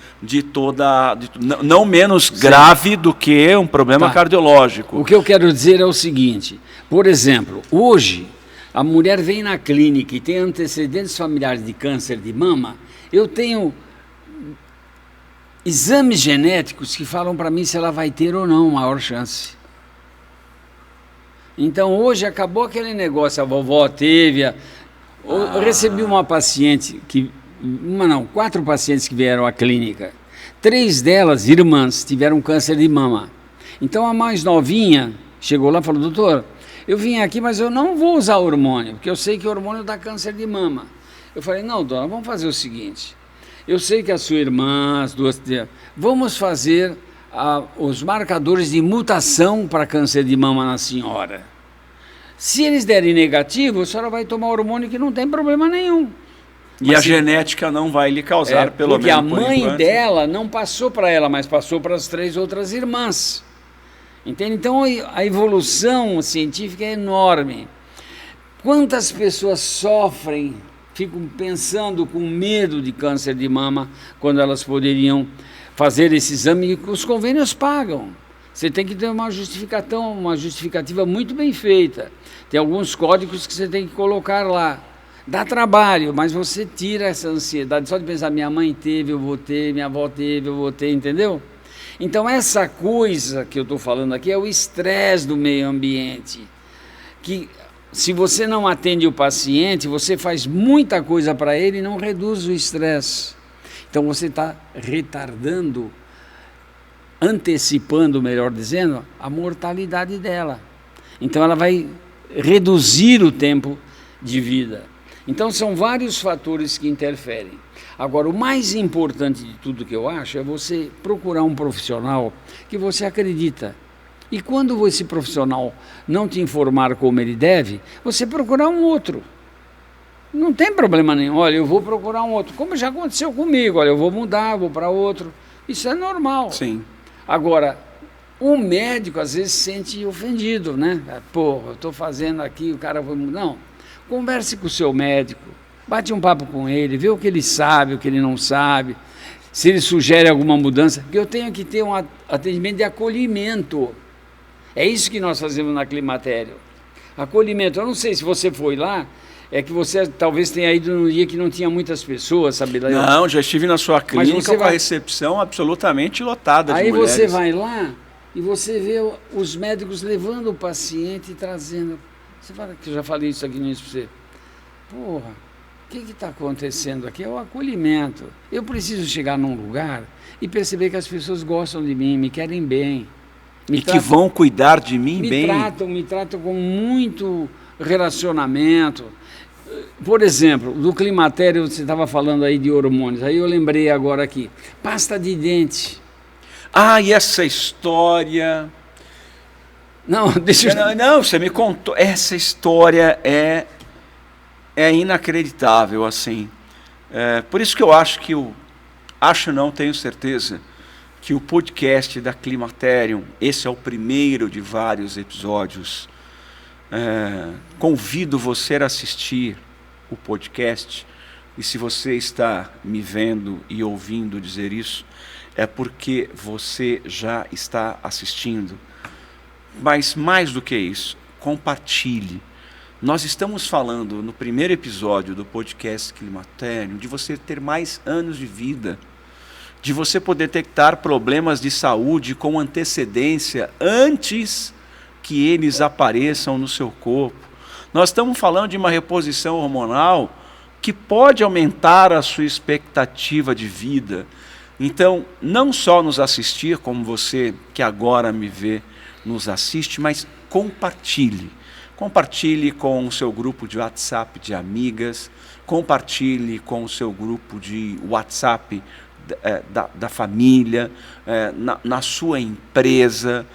não menos grave do que um problema cardiológico. O que eu quero dizer é o seguinte, por exemplo, hoje... A mulher vem na clínica e tem antecedentes familiares de câncer de mama, eu tenho exames genéticos que falam para mim se ela vai ter ou não maior chance. Então hoje acabou aquele negócio, a vovó teve. Eu recebi uma paciente, 4 pacientes que vieram à clínica. 3 delas, irmãs, tiveram câncer de mama. Então a mais novinha chegou lá e falou: doutor, eu vim aqui, mas eu não vou usar hormônio, porque eu sei que o hormônio dá câncer de mama. Eu falei: não, dona, vamos fazer o seguinte. Eu sei que a sua irmã, as duas, vamos fazer os marcadores de mutação para câncer de mama na senhora. Se eles derem negativo, a senhora vai tomar hormônio que não tem problema nenhum. E mas a genética não vai lhe causar, pelo menos. Porque a mãe dela não passou para ela, mas passou para as 3 outras irmãs. Entende? Então a evolução científica é enorme. Quantas pessoas sofrem, ficam pensando com medo de câncer de mama, quando elas poderiam fazer esse exame que os convênios pagam. Você tem que ter uma justificativa muito bem feita. Tem alguns códigos que você tem que colocar lá. Dá trabalho, mas você tira essa ansiedade só de pensar: minha mãe teve, eu vou ter, minha avó teve, eu vou ter, entendeu? Então essa coisa que eu estou falando aqui é o estresse do meio ambiente, que se você não atende o paciente, você faz muita coisa para ele e não reduz o estresse. Então você está retardando, antecipando, melhor dizendo, a mortalidade dela. Então ela vai reduzir o tempo de vida. Então são vários fatores que interferem. Agora, o mais importante de tudo que eu acho é você procurar um profissional que você acredita. E quando esse profissional não te informar como ele deve, você procurar um outro. Não tem problema nenhum. Olha, eu vou procurar um outro. Como já aconteceu comigo, olha, eu vou mudar, vou para outro. Isso é normal. Sim. Agora, o médico às vezes se sente ofendido, né? Pô, eu estou fazendo aqui, o cara vai mudar. Não, converse com o seu médico, bate um papo com ele, vê o que ele sabe, o que ele não sabe, se ele sugere alguma mudança, porque eu tenho que ter um atendimento de acolhimento. É isso que nós fazemos na Climatério. Acolhimento. Eu não sei se você foi lá, é que você talvez tenha ido num dia que não tinha muitas pessoas, sabe? Não, já estive na sua clínica com a recepção absolutamente lotada de mulheres. Aí você vai lá e você vê os médicos levando o paciente e trazendo. Você fala que eu já falei isso aqui no início para você. Porra, o que está acontecendo aqui? É o acolhimento. Eu preciso chegar num lugar e perceber que as pessoas gostam de mim, me querem bem. Que vão cuidar de mim bem. Me tratam com muito relacionamento. Por exemplo, do climatério, você estava falando aí de hormônios, aí eu lembrei agora aqui, pasta de dente. Ah, e essa história... Não, deixa eu... Não, você me contou, essa história é inacreditável, assim. Por isso que eu acho que tenho certeza, que o podcast da Climaterium, esse é o primeiro de vários episódios. Convido você a assistir o podcast, e se você está me vendo e ouvindo dizer isso, é porque você já está assistindo. Mas mais do que isso, compartilhe. Nós estamos falando no primeiro episódio do podcast Climaterium de você ter mais anos de vida, de você poder detectar problemas de saúde com antecedência antes que eles apareçam no seu corpo. Nós estamos falando de uma reposição hormonal que pode aumentar a sua expectativa de vida. Então, não só nos assistir, como você que agora me vê, nos assiste, mas compartilhe. Compartilhe com o seu grupo de WhatsApp de amigas, compartilhe com o seu grupo de WhatsApp da família, na sua empresa,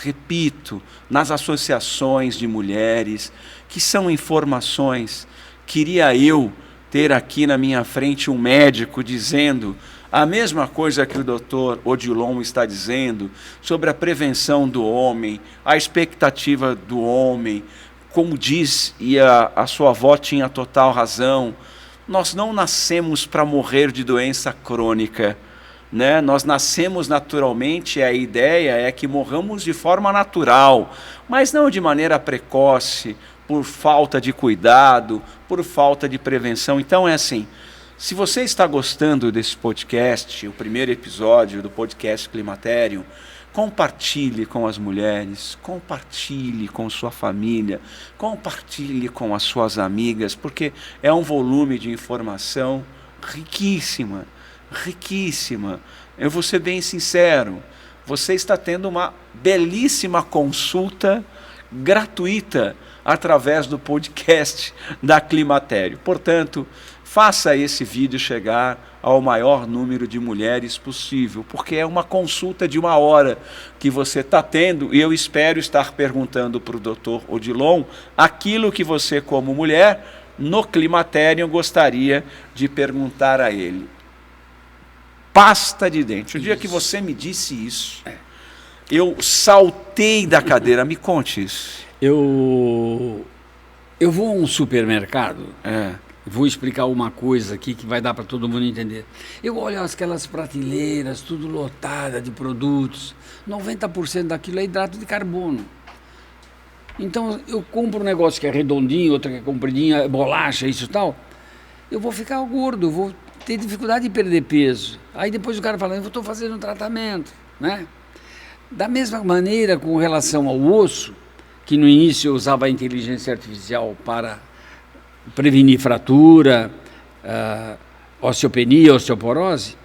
repito, nas associações de mulheres, que são informações. Queria eu ter aqui na minha frente um médico dizendo a mesma coisa que o doutor Odilon está dizendo sobre a prevenção do homem, a expectativa do homem, como diz, e a sua avó tinha total razão, nós não nascemos para morrer de doença crônica, né? Nós nascemos naturalmente, a ideia é que morramos de forma natural, mas não de maneira precoce, por falta de cuidado, por falta de prevenção. Então é assim, Se você está gostando desse podcast, o primeiro episódio do podcast Climatério, compartilhe com as mulheres, compartilhe com sua família, compartilhe com as suas amigas, porque é um volume de informação riquíssima, riquíssima. Eu vou ser bem sincero, você está tendo uma belíssima consulta gratuita através do podcast da Climatério. Portanto, faça esse vídeo chegar ao maior número de mulheres possível, porque é uma consulta de 1 hora que você está tendo, e eu espero estar perguntando para o Dr. Odilon aquilo que você, como mulher, no Climatério, gostaria de perguntar a ele. Pasta de dente. O dia que você me disse isso, eu saltei da cadeira. Me conte isso. Eu vou a um supermercado, vou explicar uma coisa aqui que vai dar para todo mundo entender. Eu olho aquelas prateleiras, tudo lotada de produtos, 90% daquilo é hidrato de carbono. Então eu compro um negócio que é redondinho, outro que é compridinho, é bolacha, isso e tal, eu vou ficar gordo, vou ter dificuldade de perder peso. Aí depois o cara fala, eu estou fazendo um tratamento, né? Da mesma maneira com relação ao osso, que no início eu usava a inteligência artificial para prevenir fratura, osteopenia, osteoporose,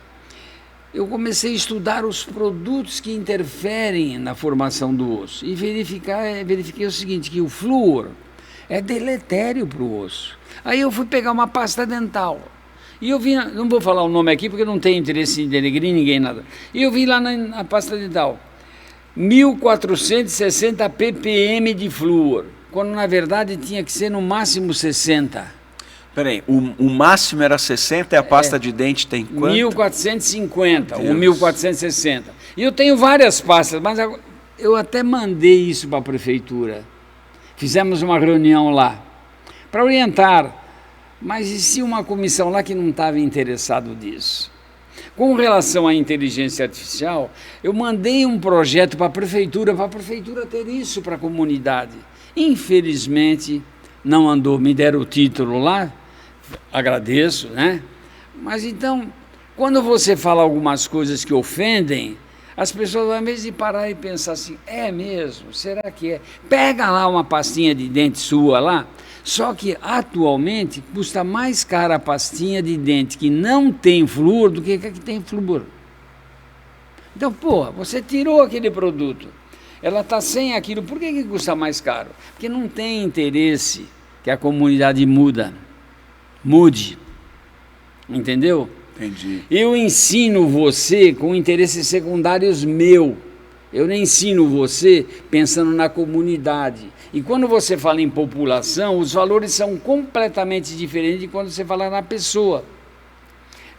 eu comecei a estudar os produtos que interferem na formação do osso e verifiquei o seguinte, que o flúor é deletério para o osso. Aí eu fui pegar uma pasta dental e eu vi, não vou falar o nome aqui porque não tenho interesse em denegrir ninguém, nada, e eu vi lá na pasta dental, 1460 ppm de flúor, quando na verdade tinha que ser no máximo 60. Peraí, o máximo era 60 e a pasta de dente tem quanto? 1450 ou 1460. E eu tenho várias pastas, mas eu até mandei isso para a prefeitura. Fizemos uma reunião lá para orientar, mas e se uma comissão lá que não estava interessado nisso? Com relação à inteligência artificial, eu mandei um projeto para a prefeitura ter isso para a comunidade. Infelizmente, não andou, me deram o título lá, agradeço, né? Mas então, quando você fala algumas coisas que ofendem, as pessoas, ao invés de parar e pensar assim, é mesmo? Será que é? Pega lá uma pastinha de dente sua lá, só que atualmente custa mais cara a pastinha de dente que não tem flúor do que a que tem flúor. Então, pô, você tirou aquele produto, ela está sem aquilo, por que custa mais caro? Porque não tem interesse que a comunidade mude, entendeu? Entendi. Eu ensino você com interesses secundários meu, eu não ensino você pensando na comunidade. E quando você fala em população, os valores são completamente diferentes de quando você fala na pessoa.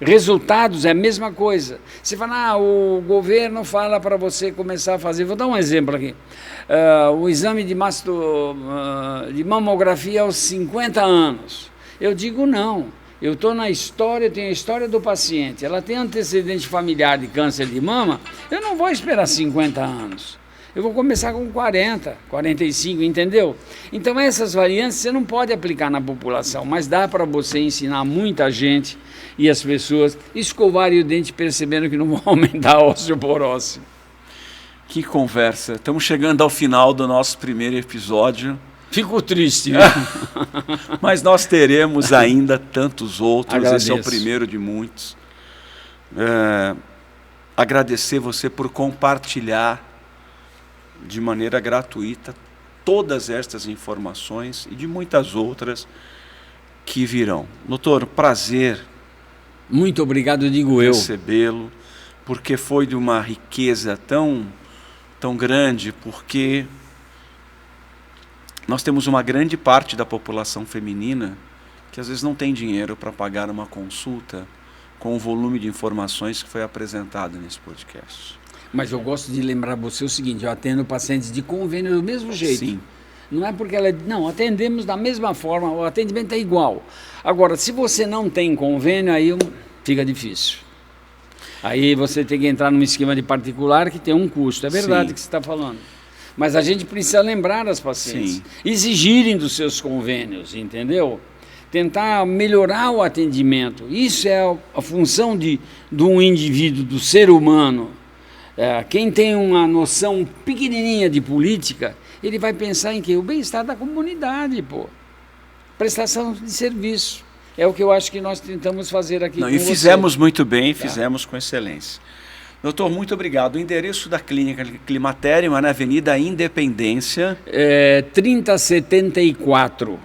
Resultados é a mesma coisa. Você fala, o governo fala para você começar a fazer, vou dar um exemplo aqui, o exame de mamografia aos 50 anos. Eu digo não, eu estou na história, eu tenho a história do paciente, ela tem antecedente familiar de câncer de mama, eu não vou esperar 50 anos. Eu vou começar com 40, 45, entendeu? Então essas variantes você não pode aplicar na população, mas dá para você ensinar muita gente e as pessoas escovarem o dente percebendo que não vão aumentar a osteoporose. Que conversa. Estamos chegando ao final do nosso primeiro episódio. Fico triste. Mas nós teremos ainda tantos outros. Agradeço. Esse é o primeiro de muitos. Agradecer você por compartilhar de maneira gratuita todas estas informações e de muitas outras que virão. Doutor, prazer. Muito obrigado, digo eu. Recebê-lo, porque foi de uma riqueza tão grande, porque nós temos uma grande parte da população feminina que às vezes não tem dinheiro para pagar uma consulta com o volume de informações que foi apresentado nesse podcast. Mas eu gosto de lembrar você o seguinte, eu atendo pacientes de convênio do mesmo jeito. Sim. Não é porque não, atendemos da mesma forma, o atendimento é igual. Agora, se você não tem convênio, aí fica difícil. Aí você tem que entrar num esquema de particular que tem um custo, é verdade. Sim. Que você está falando. Mas a gente precisa lembrar as pacientes, sim, exigirem dos seus convênios, entendeu? tentar melhorar o atendimento. Isso é a função de um indivíduo, do ser humano. Quem tem uma noção pequenininha de política, ele vai pensar em quê? O bem-estar da comunidade, pô. Prestação de serviço. É o que eu acho que nós tentamos fazer aqui. E fizemos muito bem, fizemos com excelência. Doutor, muito obrigado. O endereço da Clínica Climaterium é na Avenida Independência. 3074.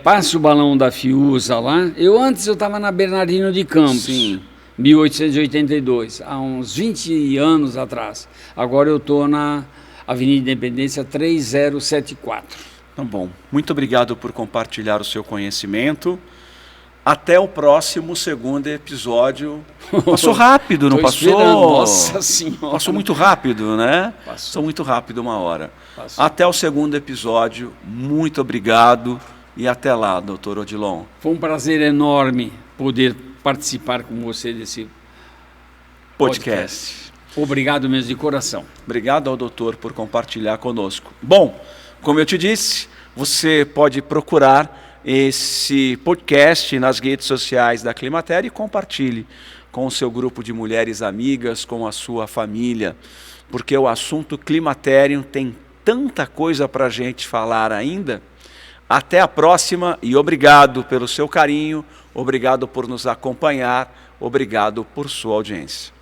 Passa o balão da Fiuza lá. Antes eu estava na Bernardino de Campos. Sim. 1882, há uns 20 anos atrás. Agora eu estou na Avenida Independência 3074. Tá bom. Muito obrigado por compartilhar o seu conhecimento. Até o próximo segundo episódio. Passou rápido, não passou? Esperando. Nossa Senhora. Passou muito rápido, né? Passou muito rápido, 1 hora. Passou. Até o segundo episódio. Muito obrigado e até lá, doutor Odilon. Foi um prazer enorme poder participar com você desse podcast. Obrigado mesmo de coração. Obrigado ao doutor por compartilhar conosco. Bom, como eu te disse, você pode procurar esse podcast nas redes sociais da Climaterium e compartilhe com o seu grupo de mulheres amigas, com a sua família, porque o assunto Climaterium tem tanta coisa para a gente falar ainda. Até a próxima e obrigado pelo seu carinho, obrigado por nos acompanhar, obrigado por sua audiência.